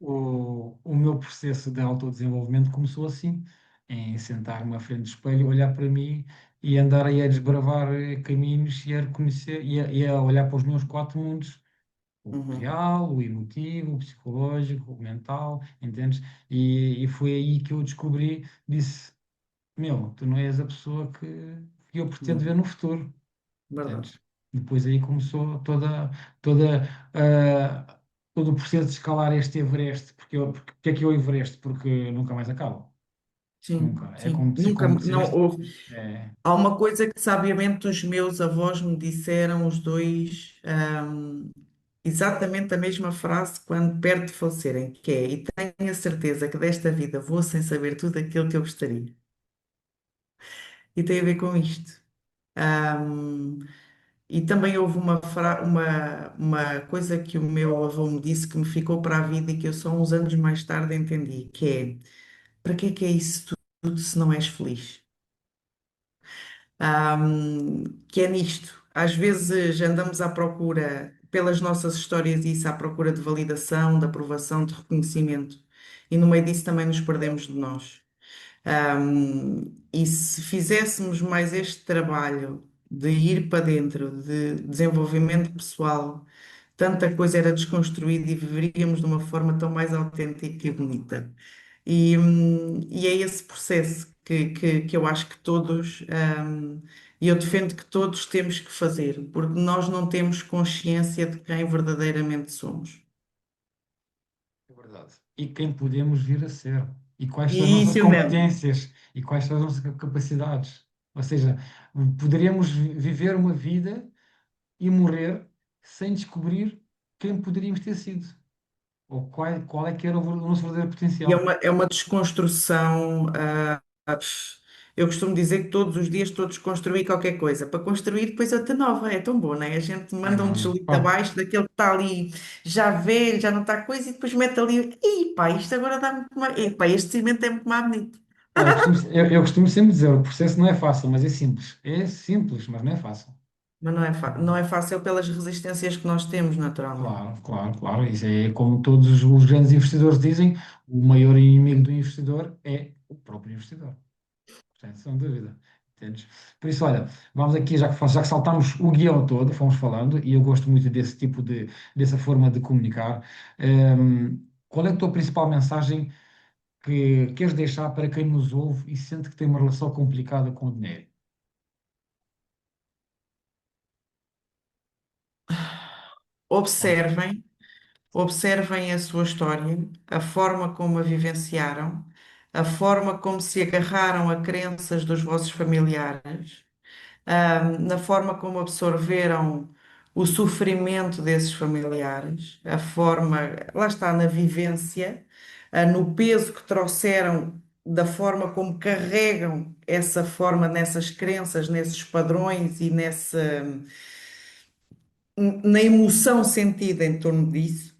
O meu processo de autodesenvolvimento começou assim, em sentar-me à frente do espelho, olhar para mim e andar aí a desbravar caminhos e a reconhecer e a olhar para os meus quatro mundos, o Uhum, real, o emotivo, o psicológico, o mental, entendes? E foi aí que eu descobri, disse, meu, tu não és a pessoa que eu pretendo ver uhum, no futuro. verdade. Entendes? Depois aí começou toda, ah, todo o processo de escalar este Everest. Porque é que é o Everest? Porque nunca mais acaba. Nunca. Sim, É sim. como, Nunca, como não disseste. houve. É, Há uma coisa que sabiamente os meus avós me disseram, os dois, exatamente a mesma frase quando perto de falecerem, que é: e tenho a certeza que desta vida vou sem saber tudo aquilo que eu gostaria. E tem a ver com isto. Ahm, e também houve uma coisa que o meu avô me disse que me ficou para a vida e que eu só uns anos mais tarde entendi, que é: para que é isso tudo se não és feliz? Que é nisto. Às vezes andamos à procura, pelas nossas histórias, isso, à procura de validação, de aprovação, de reconhecimento. E no meio disso também nos perdemos de nós. E se fizéssemos mais este trabalho de ir para dentro, de desenvolvimento pessoal, tanta coisa era desconstruída e viveríamos de uma forma tão mais autêntica e bonita. E é esse processo que eu acho que todos, e eu defendo que todos temos que fazer, porque nós não temos consciência de quem verdadeiramente somos. é verdade. E quem podemos vir a ser. E quais são as E nossas isso mesmo. competências. E quais são as nossas capacidades. Ou seja, poderíamos viver uma vida e morrer sem descobrir quem poderíamos ter sido. Ou qual é que era o nosso verdadeiro E é potencial. uma desconstrução. Eu costumo dizer que todos os dias estou a desconstruir qualquer coisa para construir depois outra nova. É tão bom, não é? A gente É, manda um não, deslito pá, abaixo daquele que está ali já velho, já não está coisa, e depois mete ali. E pá, isto agora dá muito mais. E pá, este cimento é muito mais bonito. pá, eu costumo sempre dizer, o processo não é fácil, mas é simples. É simples, mas não é fácil. Mas não é fácil pelas resistências que nós temos, naturalmente. Claro, claro, claro. Isso é como todos os grandes investidores dizem, o maior inimigo do investidor é o próprio investidor. Portanto, sem dúvida. Entendes? Por isso, olha, vamos aqui, já que saltamos o guião todo, fomos falando, e eu gosto muito desse tipo dessa forma de comunicar. Qual é a tua principal mensagem que queres deixar para quem nos ouve e sente que tem uma relação complicada com o dinheiro? Observem, observem a sua história, a forma como a vivenciaram, a forma como se agarraram a crenças dos vossos familiares, na forma como absorveram o sofrimento desses familiares, a forma, lá está, na vivência, no peso que trouxeram, da forma como carregam essa forma nessas crenças, nesses padrões e na emoção sentida em torno disso.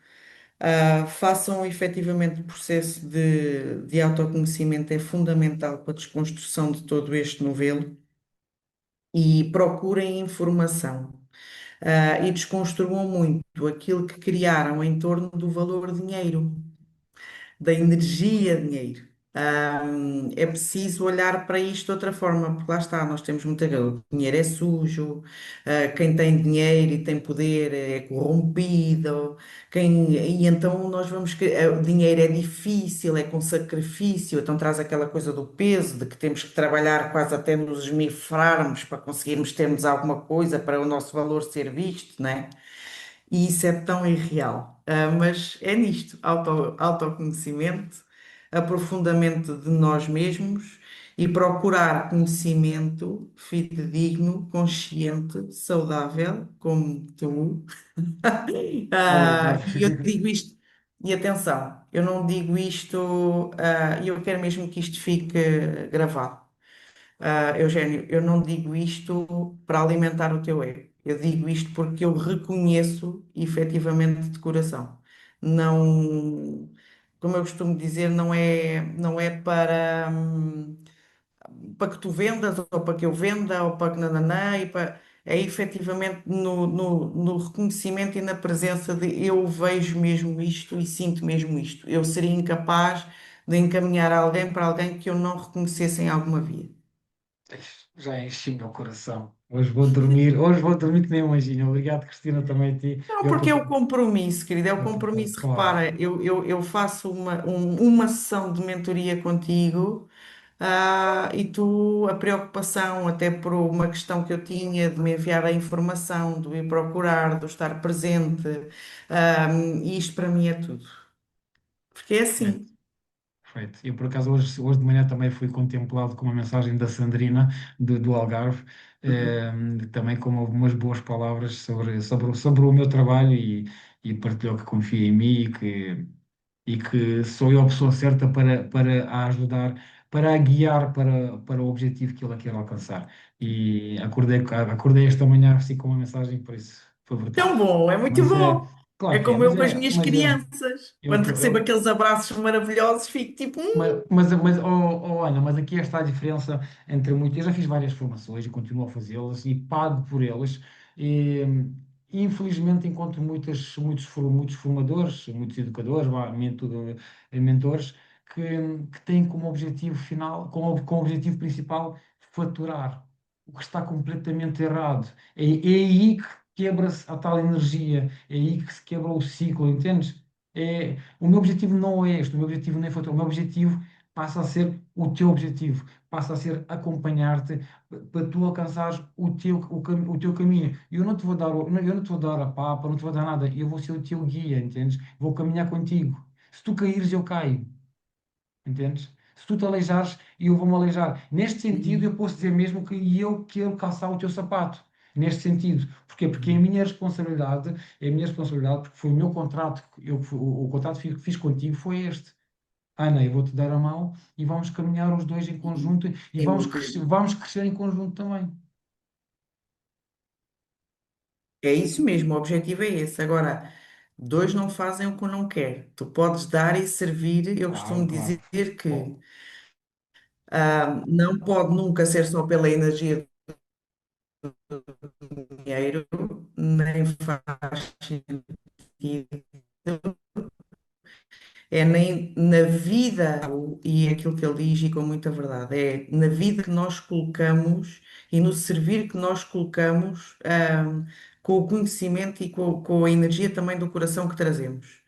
Façam efetivamente o processo de autoconhecimento, é fundamental para a desconstrução de todo este novelo. e procurem informação. E desconstruam muito aquilo que criaram em torno do valor dinheiro, da energia dinheiro. É preciso olhar para isto de outra forma, porque lá está, nós temos muita. O dinheiro é sujo, quem tem dinheiro e tem poder é corrompido, e então nós vamos. O dinheiro é difícil, é com sacrifício, então traz aquela coisa do peso, de que temos que trabalhar quase até nos esmifrarmos para conseguirmos termos alguma coisa para o nosso valor ser visto, né? E isso é tão irreal. Mas é nisto: autoconhecimento, aprofundamento de nós mesmos e procurar conhecimento fidedigno, consciente, saudável, como tu. Obrigado. E eu digo isto, e atenção, eu não digo isto, e eu quero mesmo que isto fique gravado. Eugénio, eu não digo isto para alimentar o teu ego. Eu digo isto porque eu reconheço efetivamente de coração. Não, como eu costumo dizer, não é para que tu vendas, ou para que eu venda, ou para que nananã, é efetivamente no reconhecimento e na presença de eu vejo mesmo isto e sinto mesmo isto. Eu seria incapaz de encaminhar alguém para alguém que eu não reconhecesse em alguma via. Já enchi o meu coração. Hoje vou dormir que nem imagina. Obrigado, Cristina, também a ti. Não, Eu porque é estou. o compromisso, querida, é o compromisso. Claro. Repara, eu faço uma sessão de mentoria contigo, e tu, a preocupação, até por uma questão que eu tinha de me enviar a informação, de ir procurar, de eu estar presente, e isto para mim é tudo. Porque é Perfeito. assim. Perfeito. Eu, por acaso, hoje de manhã também fui contemplado com uma mensagem da Sandrina, do Algarve, também com algumas boas palavras sobre o meu trabalho e partilhou que confia em mim e que sou eu a pessoa certa para a ajudar, para a guiar para o objetivo que ela quer alcançar. E acordei esta manhã assim com uma mensagem, por isso foi brutal. Tão bom, é muito Mas é, bom. É claro que é, como eu com as minhas mas é, crianças. eu, Quando tô- recebo eu, aqueles abraços maravilhosos, fico tipo, Ana, mas aqui está a diferença entre muito. Eu já fiz várias formações e continuo a fazê-las e pago por elas. E, infelizmente encontro muitos formadores, muitos educadores, mentores, que têm como objetivo final, como objetivo principal, faturar, o que está completamente errado. É aí que quebra-se a tal energia, é aí que se quebra o ciclo, entendes? O meu objetivo não é este, o meu objetivo nem foi o meu objetivo passa a ser o teu objetivo, passa a ser acompanhar-te para tu alcançares o teu caminho. Eu não te vou dar, eu não te vou dar a papa, não te vou dar nada, eu vou ser o teu guia, entendes? Vou caminhar contigo. Se tu caíres, eu caio, entendes? Se tu te aleijares, eu vou-me aleijar. Neste sentido, eu posso dizer mesmo que eu quero calçar o teu sapato. Neste sentido. Porquê? Porque é a minha responsabilidade, porque foi o meu contrato, o contrato que fiz contigo foi este. Ana, eu vou-te dar a mão e vamos caminhar os dois em conjunto e é muito. vamos crescer em conjunto também. É isso mesmo, o objetivo é esse. Agora, dois não fazem o que um não quer. Tu podes dar e servir. Eu Claro, costumo claro. dizer que Bom, não pode nunca ser só pela energia do dinheiro, nem faz sentido. É nem na vida, e é aquilo que ele diz, e com muita verdade, é na vida que nós colocamos e no servir que nós colocamos, com o conhecimento e com a energia também do coração que trazemos.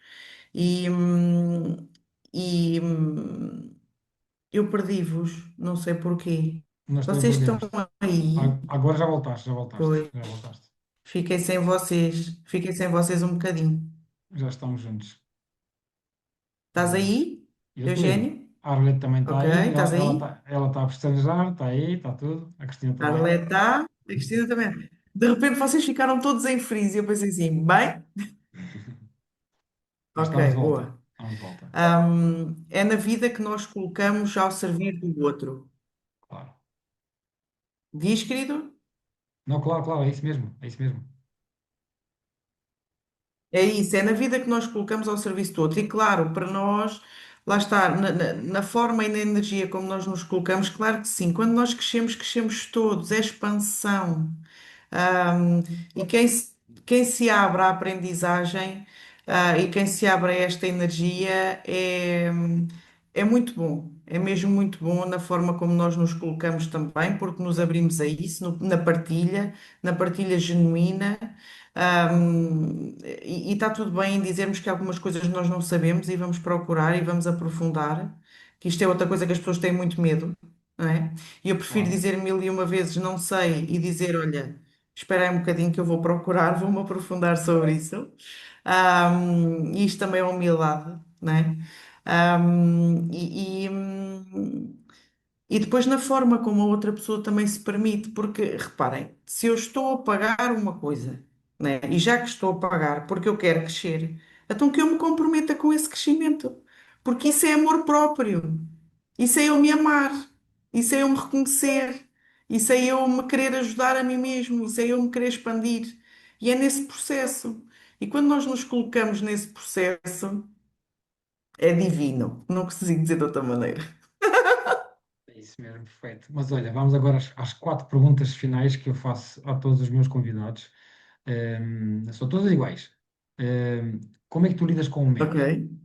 E, hum, e eu perdi-vos, não sei porquê. nós também Vocês estão perdemos. aí? Agora já voltaste, já voltaste, Pois, já voltaste. fiquei sem vocês um bocadinho. Já estamos juntos. Estás aí, Eu estou aí. Eugênio? A Arlete também está Ok, aí, estás aí? ela está a festejar, está aí, está tudo. A Cristina A também. Arlete está, a Cristina também. De repente vocês ficaram todos em freeze e eu pensei assim, bem, Mas ok, estamos de volta. boa. Estamos de volta. É na vida que nós colocamos ao servir do outro. Claro. Diz, querido? Não, claro, claro, é isso mesmo. É isso mesmo. É isso, é na vida que nós colocamos ao serviço do outro. E claro, para nós. lá está, na forma e na energia como nós nos colocamos, claro que sim. Quando nós crescemos, crescemos todos, é expansão. Ahm, e quem se abre à aprendizagem, e quem se abre a esta energia é muito bom. É mesmo muito bom na forma como nós nos colocamos também, porque nos abrimos a isso, na partilha genuína. E está tudo bem em dizermos que algumas coisas nós não sabemos e vamos procurar e vamos aprofundar, que isto é outra coisa que as pessoas têm muito medo, não é? E eu prefiro Claro. dizer mil e uma vezes não sei e dizer, olha, espera aí um bocadinho que eu vou procurar, vou-me aprofundar sobre isso. E isto também é humildade, não é? E depois na forma como a outra pessoa também se permite, porque reparem, se eu estou a pagar uma coisa, né, e já que estou a pagar porque eu quero crescer, então que eu me comprometa com esse crescimento, porque isso é amor próprio, isso é eu me amar, isso é eu me reconhecer, isso é eu me querer ajudar a mim mesmo, isso é eu me querer expandir, e é nesse processo. E quando nós nos colocamos nesse processo, é divino, não consigo dizer de outra maneira. É isso mesmo, perfeito. Mas olha, vamos agora às quatro perguntas finais que eu faço a todos os meus convidados. São todas iguais. Ahm, Como é que tu lidas com o Ok? medo?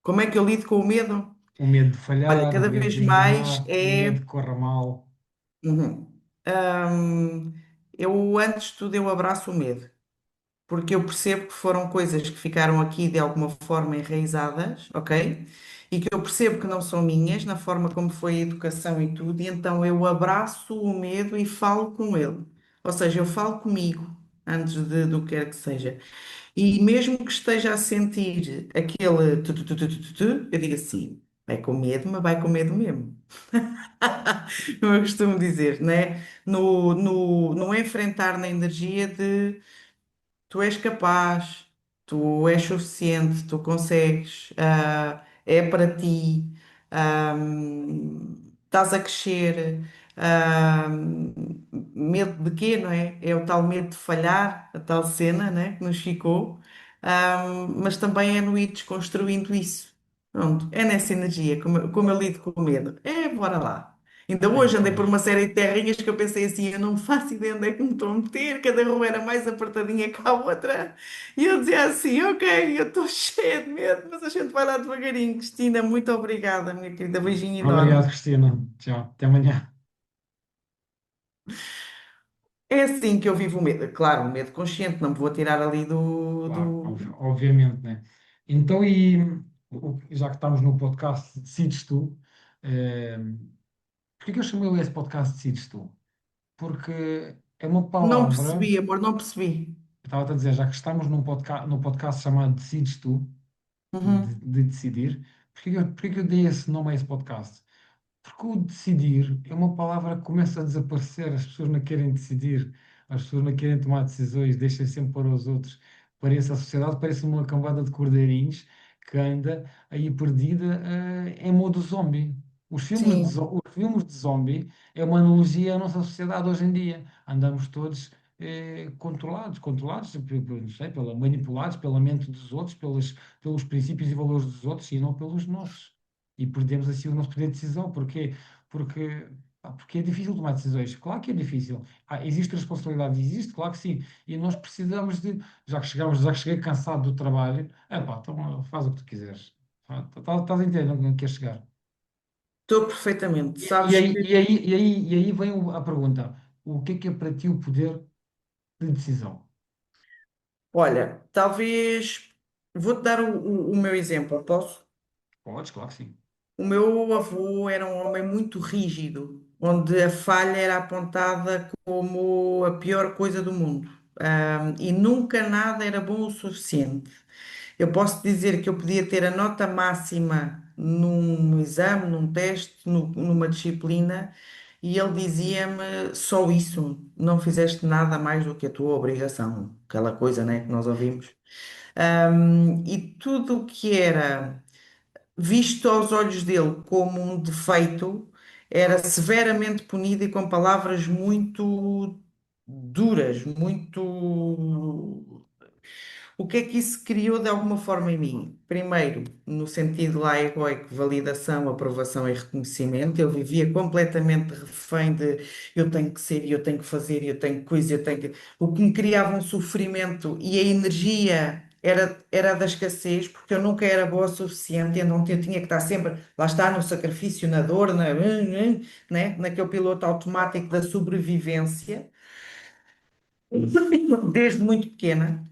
Como é que eu lido com o medo? O medo de Olha, falhar, o cada medo vez de mais enganar, o medo é. que corra mal. Uhum. Hum, eu, antes de tudo, eu abraço o medo, porque eu percebo que foram coisas que ficaram aqui de alguma forma enraizadas, ok? E que eu percebo que não são minhas, na forma como foi a educação e tudo, e então eu abraço o medo e falo com ele. Ou seja, eu falo comigo antes do que quer que seja. E mesmo que esteja a sentir aquele eu digo assim, vai com medo, mas vai com medo mesmo. Como eu costumo dizer, né? No enfrentar na energia de tu és capaz, tu és suficiente, tu consegues, é para ti, estás a crescer. Medo de quê, não é? É o tal medo de falhar, a tal cena, né, que nos ficou. Mas também é no ir desconstruindo isso. Pronto, é nessa energia, como eu lido com o medo. É, bora lá. Ainda É hoje isso andei por mesmo. uma série de terrinhas que eu pensei assim, eu não faço ideia onde é que me estou a meter, cada rua era mais apertadinha que a outra. E eu dizia assim, ok, eu estou cheia de medo, mas a gente vai lá devagarinho. Cristina, muito obrigada, minha querida, beijinho Obrigado, enorme. Cristina. Tchau. Até amanhã. É assim que eu vivo o medo. Claro, o medo consciente, não me vou tirar ali Claro, do... obviamente, né? Então, já que estamos no podcast Decides Tu, eh, porquê que eu chamei esse podcast Decides Tu? Porque é uma Não palavra, percebi, amor, não percebi. eu estava a dizer, já que estamos num podcast chamado Decides Tu, Uhum. de decidir, porquê que eu dei esse nome a esse podcast? Porque o decidir é uma palavra que começa a desaparecer, as pessoas não querem decidir, as pessoas não querem tomar decisões, deixam sempre para os outros. Parece a sociedade, parece uma cambada de cordeirinhos que anda aí perdida, em modo zombie. Sim, Os filmes de zombie é uma analogia à nossa sociedade hoje em dia. Andamos todos controlados, não sei, manipulados pela mente dos outros, pelos princípios e valores dos outros e não pelos nossos. E perdemos assim o nosso poder de decisão. Porquê? Porque, porque é difícil tomar decisões. Claro que é difícil. Existe responsabilidade, existe, claro que sim. E nós precisamos de, já que cheguei cansado do trabalho, então faz o que tu quiseres. Estás a entender onde queres chegar. estou perfeitamente. E, e Sabes aí, que, e aí, e aí, e aí vem a pergunta: o que é para ti o poder de decisão? olha, talvez... Vou-te dar o meu exemplo, posso? Podes, claro que sim. O meu avô era um homem muito rígido, onde a falha era apontada como a pior coisa do mundo. E nunca nada era bom o suficiente. Eu posso dizer que eu podia ter a nota máxima num exame, num teste, numa disciplina, e ele dizia-me só isso, não fizeste nada mais do que a tua obrigação, aquela coisa, né, que nós ouvimos. E tudo o que era visto aos olhos dele como um defeito, era severamente punido e com palavras muito duras, muito O que é que isso criou de alguma forma em mim? Primeiro, no sentido lá egoico, validação, aprovação e reconhecimento. Eu vivia completamente refém de eu tenho que ser, eu tenho que fazer, eu tenho que coisa, eu tenho que... O que me criava um sofrimento e a energia era da escassez, porque eu nunca era boa o suficiente, então eu tinha que estar sempre, lá está, no sacrifício, na dor, né? Naquele piloto automático da sobrevivência, desde muito pequena.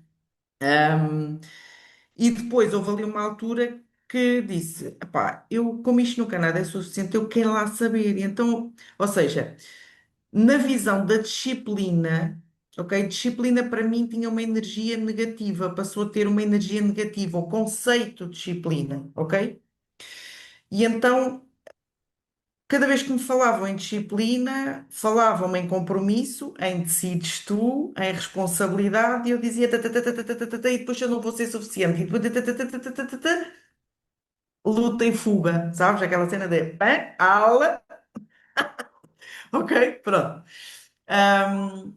E depois houve ali uma altura que disse: "Epá, eu, como isto nunca nada é suficiente, eu quero lá saber." E então, ou seja, na visão da disciplina, ok? Disciplina para mim tinha uma energia negativa, passou a ter uma energia negativa, o conceito de disciplina, ok? E então, cada vez que me falavam em disciplina, falavam-me em compromisso, em decides tu, em responsabilidade, e eu dizia: "Ta, ta, ta, ta, ta, ta, ta, ta, ta", e depois eu não vou ser suficiente, e depois ta, ta, ta, ta, ta, ta, ta, ta, luta e fuga, sabes? Aquela cena de pã, ala, ok, pronto. Ahm,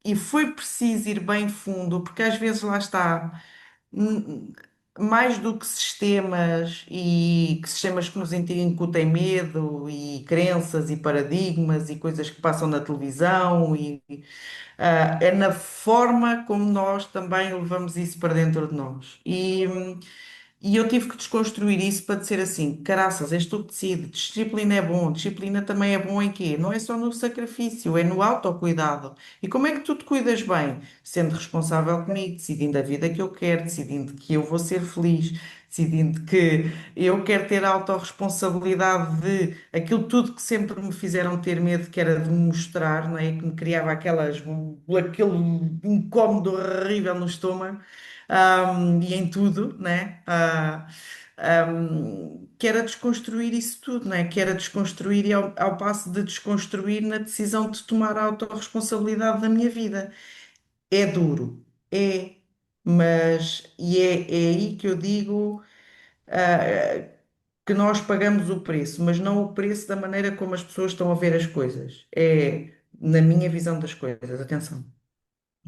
e foi preciso ir bem fundo, porque às vezes lá está, hum, mais do que sistemas que nos incutem medo e crenças e paradigmas e coisas que passam na televisão é na forma como nós também levamos isso para dentro de nós. E eu tive que desconstruir isso para dizer assim, caraças, és tu que decides, disciplina é bom, disciplina também é bom em quê? Não é só no sacrifício, é no autocuidado. E como é que tu te cuidas bem? Sendo responsável comigo, decidindo a vida que eu quero, decidindo que eu vou ser feliz, decidindo que eu quero ter a autorresponsabilidade de aquilo tudo que sempre me fizeram ter medo, que era de me mostrar, não é? Que me criava aquele incómodo horrível no estômago e em tudo, né? Que era desconstruir isso tudo, né? Que era desconstruir e ao passo de desconstruir na decisão de tomar a autorresponsabilidade da minha vida. É duro, é, mas é aí que eu digo que nós pagamos o preço, mas não o preço da maneira como as pessoas estão a ver as coisas. É na minha visão das coisas, atenção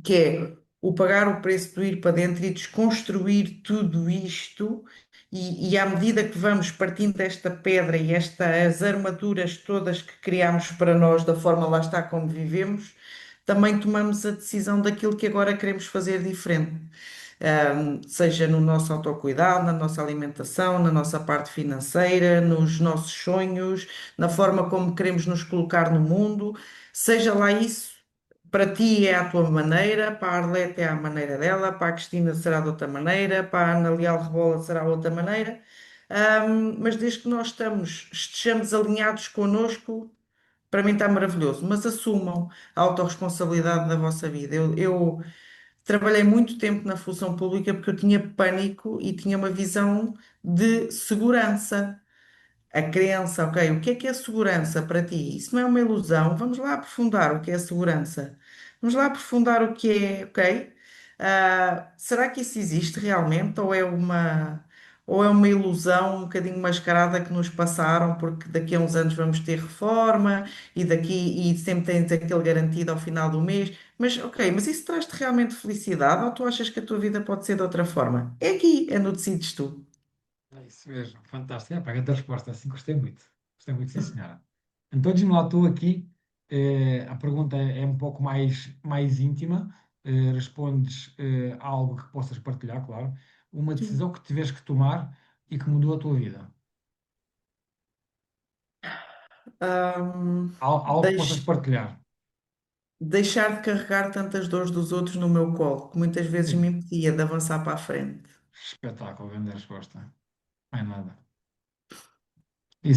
que é o pagar o preço de ir para dentro e desconstruir tudo isto, e à medida que vamos partindo desta pedra e estas armaduras todas que criamos para nós, da forma lá está como vivemos, também tomamos a decisão daquilo que agora queremos fazer diferente. Seja no nosso autocuidado, na nossa alimentação, na nossa parte financeira, nos nossos sonhos, na forma como queremos nos colocar no mundo, seja lá isso. Para ti é à tua maneira, para a Arlete é à maneira dela, para a Cristina será de outra maneira, para a Ana Leal Rebola será outra maneira. Mas desde que nós estejamos alinhados connosco, para mim está maravilhoso. Mas assumam a autorresponsabilidade da vossa vida. Eu trabalhei muito tempo na função pública porque eu tinha pânico e tinha uma visão de segurança. A crença, ok, o que é segurança para ti? Isso não é uma ilusão. Vamos lá aprofundar o que é segurança. Vamos lá aprofundar o que é, ok? Será que isso existe realmente ou é uma ilusão um bocadinho mascarada que nos passaram porque daqui a uns anos vamos ter reforma e sempre tens aquele garantido ao final do mês. Mas ok, mas isso traz-te realmente felicidade ou tu achas que a tua vida pode ser de outra forma? É aqui, é no decides tu. É isso mesmo, fantástico. É, pá, grande resposta, assim gostei muito. Gostei muito, sim, senhora. Então, diz-me lá tu aqui, a pergunta é um pouco mais íntima, respondes a algo que possas partilhar, claro. Uma decisão que tiveste que tomar e que mudou a tua vida. Ahm, Algo que possas deix- partilhar. deixar de carregar tantas dores dos outros no meu colo, que muitas vezes me Ei, impedia de avançar para a frente. espetáculo, grande resposta. Mais nada. E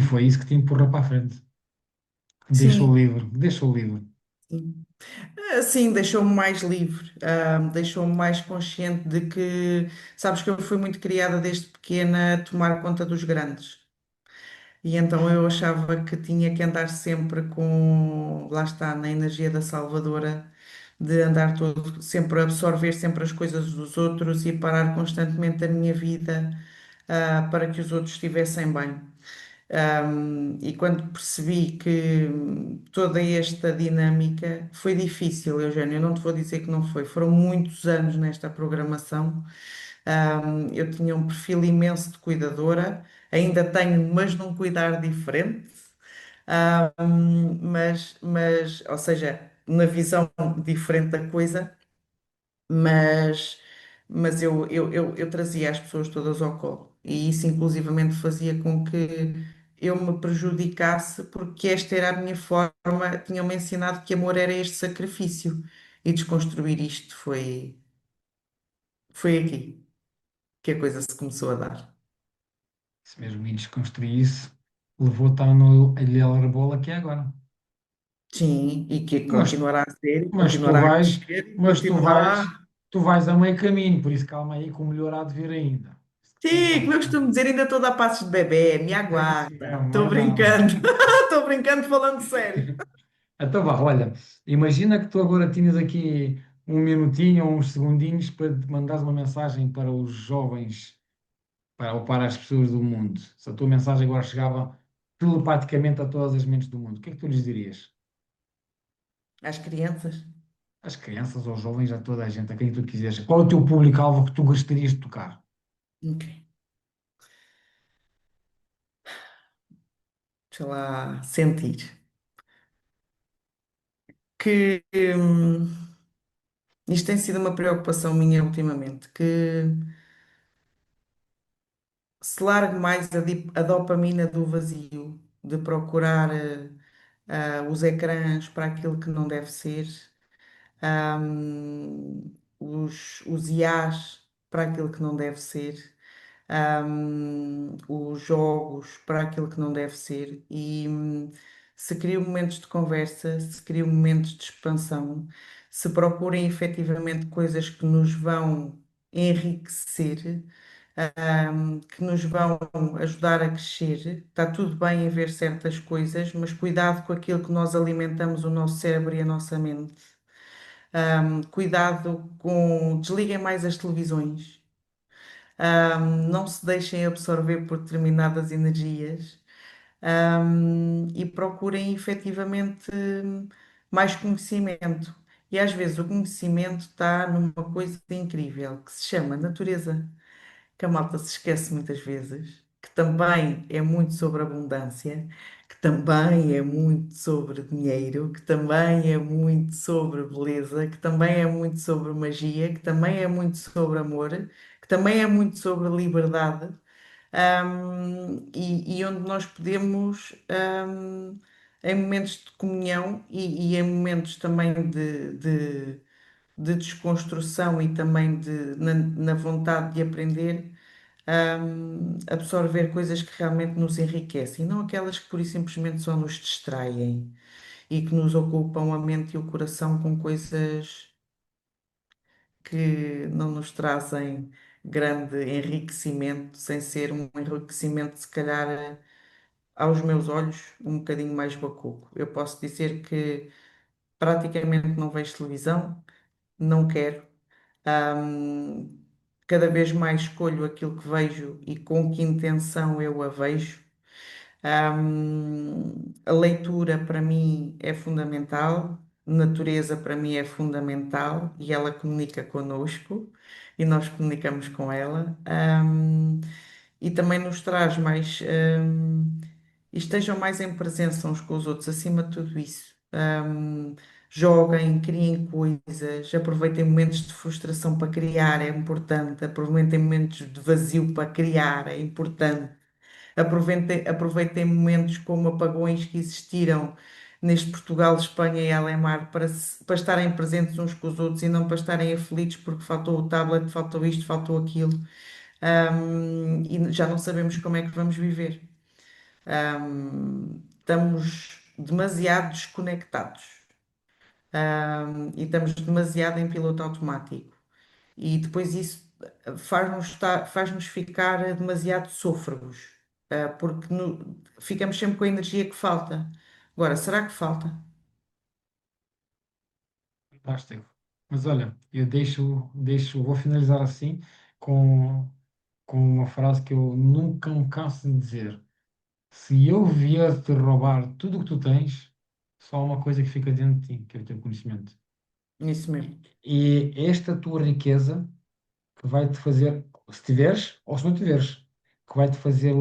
foi isso que te empurrou para a frente. Deixou Sim, livre, deixou livre. sim. Sim, deixou-me mais livre, deixou-me mais consciente de que, sabes que eu fui muito criada desde pequena a tomar conta dos grandes. E então eu achava que tinha que andar sempre com, lá está, na energia da salvadora, de andar todo, sempre a absorver sempre as coisas dos outros e parar constantemente a minha vida, para que os outros estivessem bem. E quando percebi que toda esta dinâmica foi difícil, Eugênio, eu não te vou dizer que não foi, foram muitos anos nesta programação. Eu tinha um perfil imenso de cuidadora, ainda tenho, mas num cuidar diferente. Ou seja, na visão diferente da coisa, mas, mas eu trazia as pessoas todas ao colo e isso inclusivamente fazia com que eu me prejudicasse porque esta era a minha forma, tinham-me ensinado que amor era este sacrifício e desconstruir isto foi aqui que a coisa se começou a dar. Se mesmo e desconstruir isso, levou-te a no Ilhéu Arbola que é agora. Sim, e que Mas, continuará a ser, e mas tu continuará a vais, crescer e mas continuará. tu vais a meio caminho, por isso calma aí que o melhor há de vir ainda. Tem Sim, como eu calma. costumo dizer, ainda estou a dar passos de bebê, me É isso aguarda. mesmo, Estou mais nada. brincando, estou brincando falando sério. Então vá, olha, imagina que tu agora tinhas aqui um minutinho ou uns segundinhos para te mandares uma mensagem para os jovens, ou para as pessoas do mundo. Se a tua mensagem agora chegava telepaticamente a todas as mentes do mundo, o que é que tu lhes dirias? Às crianças. Às crianças, aos jovens, a toda a gente, a quem tu quiseres. Qual é o teu público-alvo que tu gostarias de tocar? Ok. Deixa lá sentir. Que isto tem sido uma preocupação minha ultimamente, que se largue mais a dopamina do vazio, de procurar os ecrãs para aquilo que não deve ser, os IAs para aquilo que não deve ser, os jogos para aquilo que não deve ser e se criam momentos de conversa, se criam momentos de expansão, se procurem efetivamente coisas que nos vão enriquecer, que nos vão ajudar a crescer. Está tudo bem em ver certas coisas, mas cuidado com aquilo que nós alimentamos o nosso cérebro e a nossa mente. Cuidado com. Desliguem mais as televisões. Não se deixem absorver por determinadas energias. E procurem efetivamente mais conhecimento. E às vezes o conhecimento está numa coisa incrível que se chama natureza, que a malta se esquece muitas vezes, que também é muito sobre abundância, que também é muito sobre dinheiro, que também é muito sobre beleza, que também é muito sobre magia, que também é muito sobre amor, que também é muito sobre liberdade, e onde nós podemos, em momentos de comunhão e em momentos também de desconstrução e também na vontade de aprender, absorver coisas que realmente nos enriquecem, não aquelas que pura e simplesmente só nos distraem e que nos ocupam a mente e o coração com coisas que não nos trazem grande enriquecimento, sem ser um enriquecimento, se calhar, aos meus olhos, um bocadinho mais bacoco. Eu posso dizer que praticamente não vejo televisão, não quero. Ahm, Cada vez mais escolho aquilo que vejo e com que intenção eu a vejo. A leitura para mim é fundamental, natureza para mim é fundamental e ela comunica connosco e nós comunicamos com ela. E também nos traz mais, e estejam mais em presença uns com os outros, acima de tudo isso. Joguem, criem coisas, aproveitem momentos de frustração para criar, é importante. Aproveitem momentos de vazio para criar, é importante. Aproveitem momentos como apagões que existiram neste Portugal, Espanha e Alemar para estarem presentes uns com os outros e não para estarem aflitos porque faltou o tablet, faltou isto, faltou aquilo. E já não sabemos como é que vamos viver. Estamos demasiado desconectados, e estamos demasiado em piloto automático. E depois isso faz-nos ficar demasiado sôfregos, porque ficamos sempre com a energia que falta. Agora, será que falta? Fantástico. Mas olha, eu vou finalizar assim com, com uma frase que eu nunca me canso de dizer. Se eu vier-te roubar tudo o que tu tens, só há uma coisa que fica dentro de ti, que é o teu conhecimento. Isso mesmo. E esta tua riqueza que vai-te fazer, se tiveres ou se não tiveres, que vai-te fazer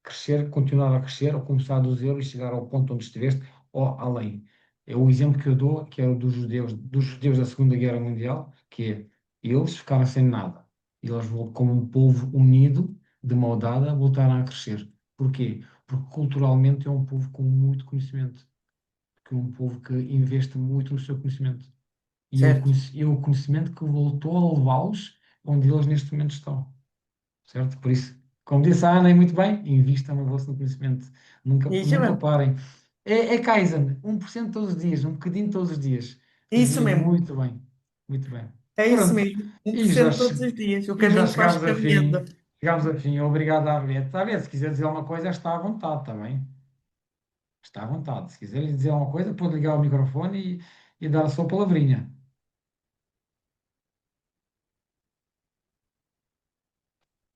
crescer, continuar a crescer, ou começar do zero e chegar ao ponto onde estiveste, ou além. É o exemplo que eu dou, que é o dos judeus da Segunda Guerra Mundial, que é, eles ficaram sem nada. E eles, como um povo unido, de mão dada, voltaram a crescer. Porquê? Porque culturalmente é um povo com muito conhecimento, que é um povo que investe muito no seu conhecimento. Certo? E é o conhecimento que voltou a levá-los onde eles neste momento estão, certo? Por isso, como disse a Ana, e muito bem, invistam no vosso conhecimento. Nunca, Isso nunca mesmo. parem. É Kaizen, 1% todos os dias, um bocadinho todos os dias. Isso Fazia mesmo. muito bem, muito bem. É isso Pronto, mesmo. Um por e já, cento todos che- os dias. O e já caminho faz chegámos a caminhando. fim. Chegámos a fim. Obrigado, Arlete. Arlete, se quiser dizer alguma coisa, está à vontade também. Está à vontade. Se quiser dizer alguma coisa, pode ligar o microfone e dar a sua palavrinha.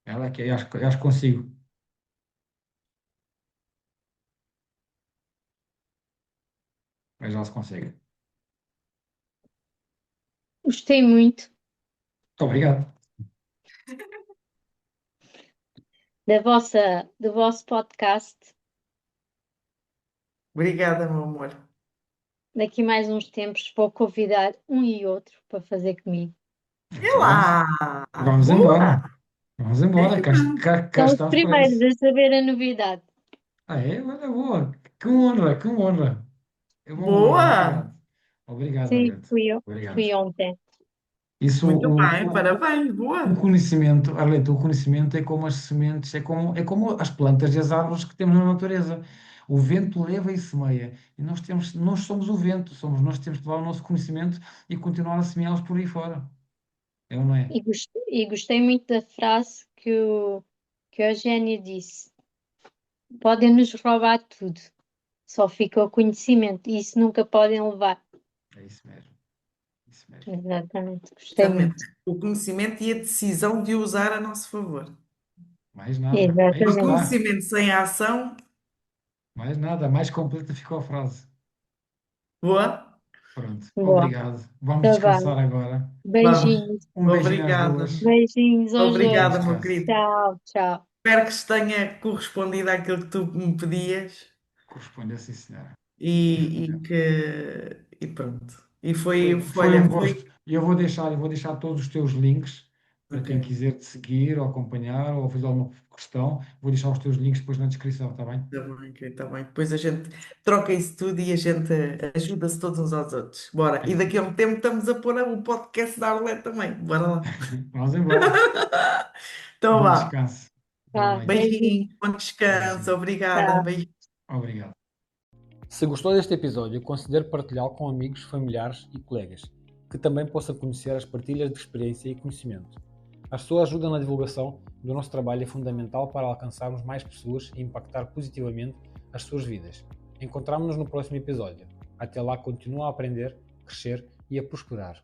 Ela é que eu acho que consigo, mas já se consegue. Muito Gostei muito obrigado. do vosso podcast. Obrigada, meu amor. Daqui mais uns tempos vou convidar um e outro para fazer comigo. É Muito bem. lá! Vamos Boa! embora. Vamos É embora. isso mesmo. Cá São os estamos para primeiros isso. a saber a novidade. Ah, é? Olha, boa. Que honra, que honra. É uma honra. Boa! Obrigado. Obrigado, Sim, Arlete. fui eu. Obrigado. Fui ontem. Isso, Muito bem, parabéns, o boa! conhecimento, Arlete, o conhecimento é como as sementes, é como as plantas e as árvores que temos na natureza. O vento leva e semeia. E nós somos o vento, nós temos que levar o nosso conhecimento e continuar a semeá-los por aí fora. É ou não é? E gostei muito da frase que o Eugénio disse. Podem nos roubar tudo, só fica o conhecimento e isso nunca podem levar. É isso mesmo. Isso mesmo. Exatamente, gostei Exatamente. muito. O conhecimento e a decisão de o usar a nosso favor. Mais nada. Aí Porque Exatamente. está. conhecimento sem ação, Mais nada. Mais completa ficou a frase. boa. Pronto. Boa, Obrigado. Vamos tá descansar bem. agora. Vamos. Beijinhos, Um beijinho às Obrigada. duas. beijinhos aos Bom Obrigada, dois. meu descanso. querido. Tchau, tchau. Espero que te tenha correspondido àquilo que tu me pedias Corresponde, sim, senhora. e Correspondeu. que pronto. E Foi olha, um gosto. E eu vou deixar todos os teus links para ok, quem quiser te seguir ou acompanhar ou fazer alguma questão. Vou deixar os teus links depois na descrição, está bem? está bem, ok, está bem. Depois a gente troca isso tudo e a gente ajuda-se todos uns aos outros. Bora. É E isso daqui a mesmo. um tempo estamos a pôr o podcast da Arlete também. Bora lá. Vamos embora. Então Bom vá. descanso. Fica Tá, bem. beijinhos. Beijinho, bom descanso. Beijinho. Obrigada. Tchau. Beijinho. Obrigado. Se gostou deste episódio, considere partilhá-lo com amigos, familiares e colegas, que também possam conhecer as partilhas de experiência e conhecimento. A sua ajuda na divulgação do nosso trabalho é fundamental para alcançarmos mais pessoas e impactar positivamente as suas vidas. Encontramos-nos no próximo episódio. Até lá, continua a aprender, crescer e a prosperar.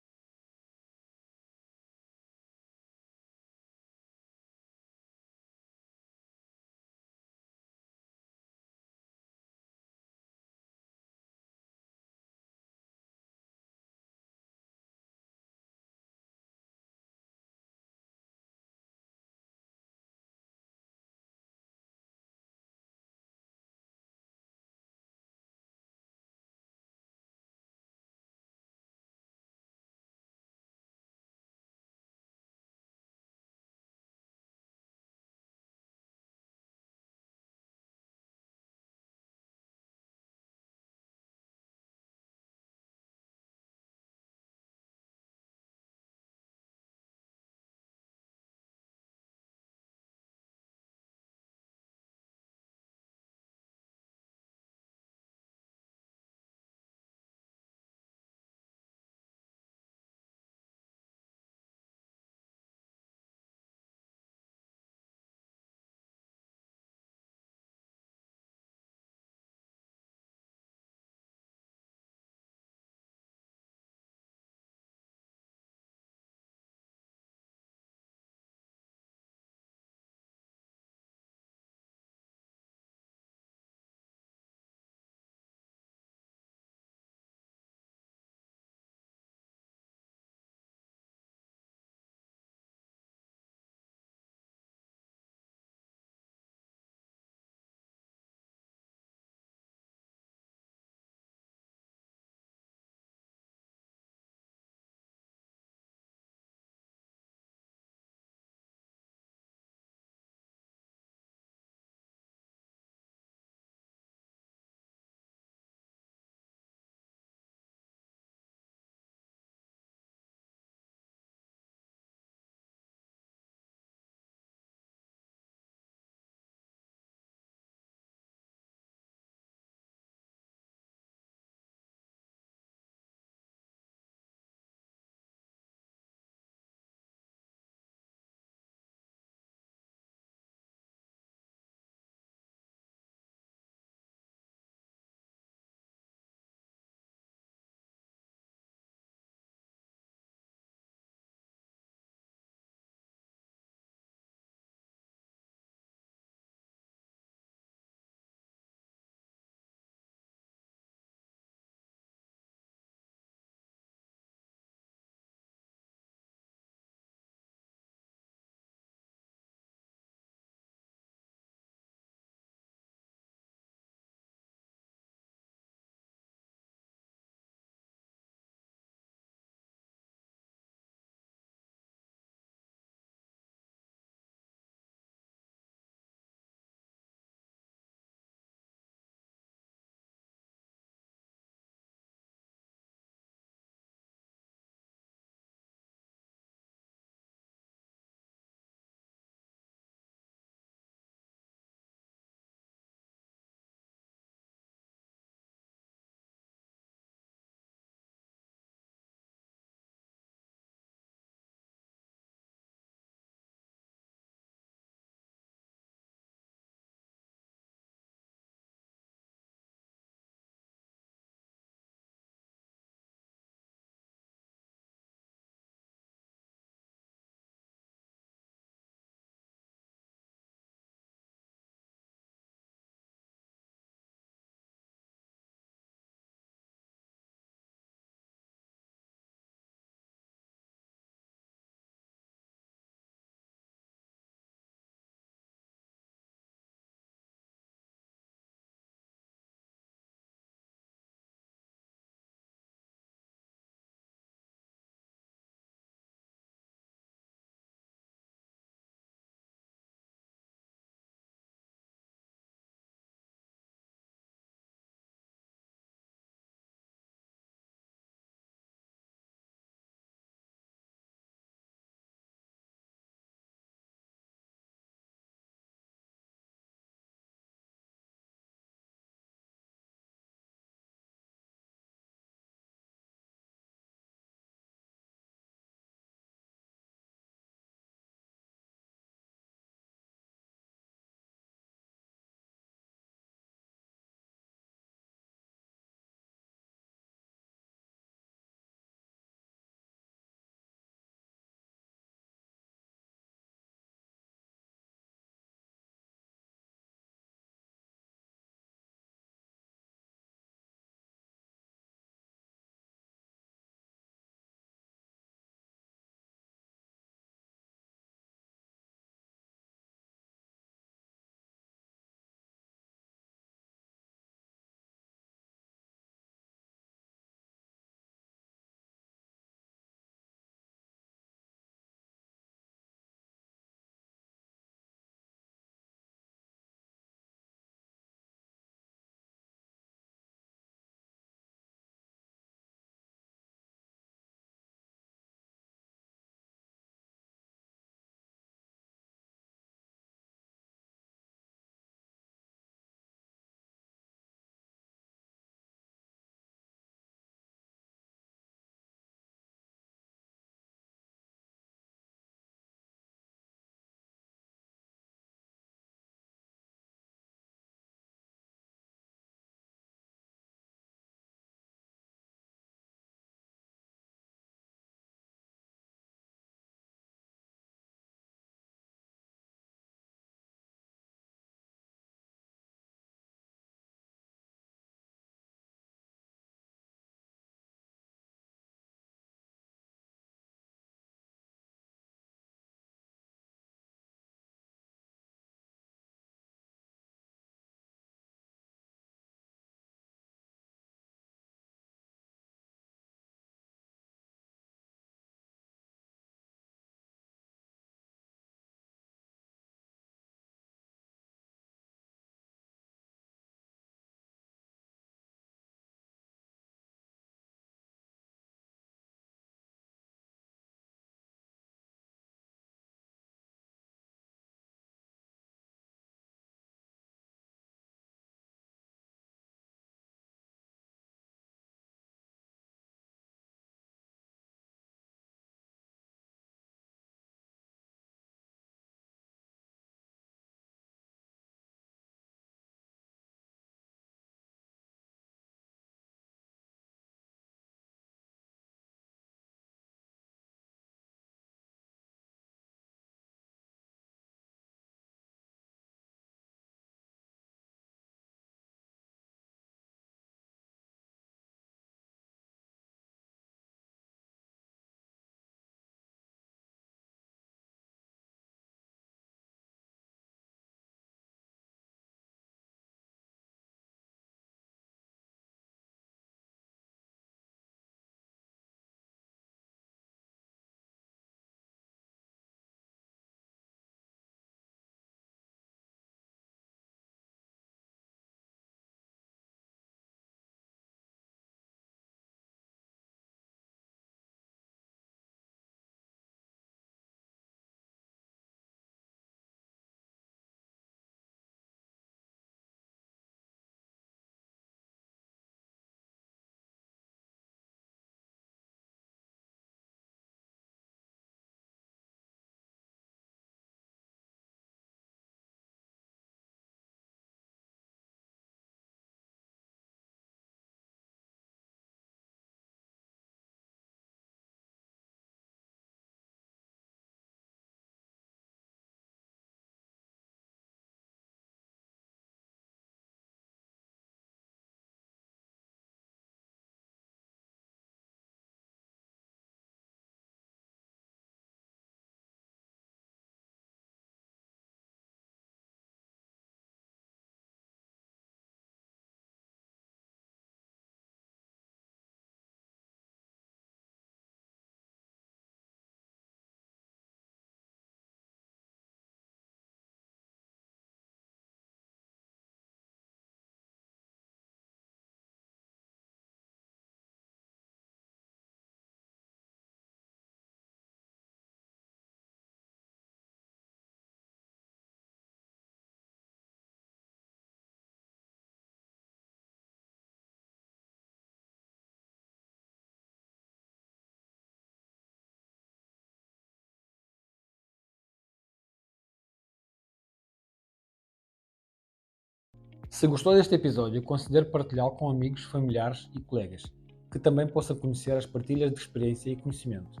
Se gostou deste episódio, considere partilhá-lo com amigos, familiares e colegas, que também possam conhecer as partilhas de experiência e conhecimento.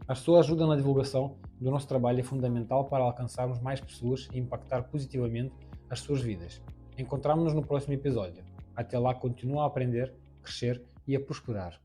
A sua ajuda na divulgação do nosso trabalho é fundamental para alcançarmos mais pessoas e impactar positivamente as suas vidas. Encontramo-nos no próximo episódio. Até lá, continua a aprender, crescer e a prosperar.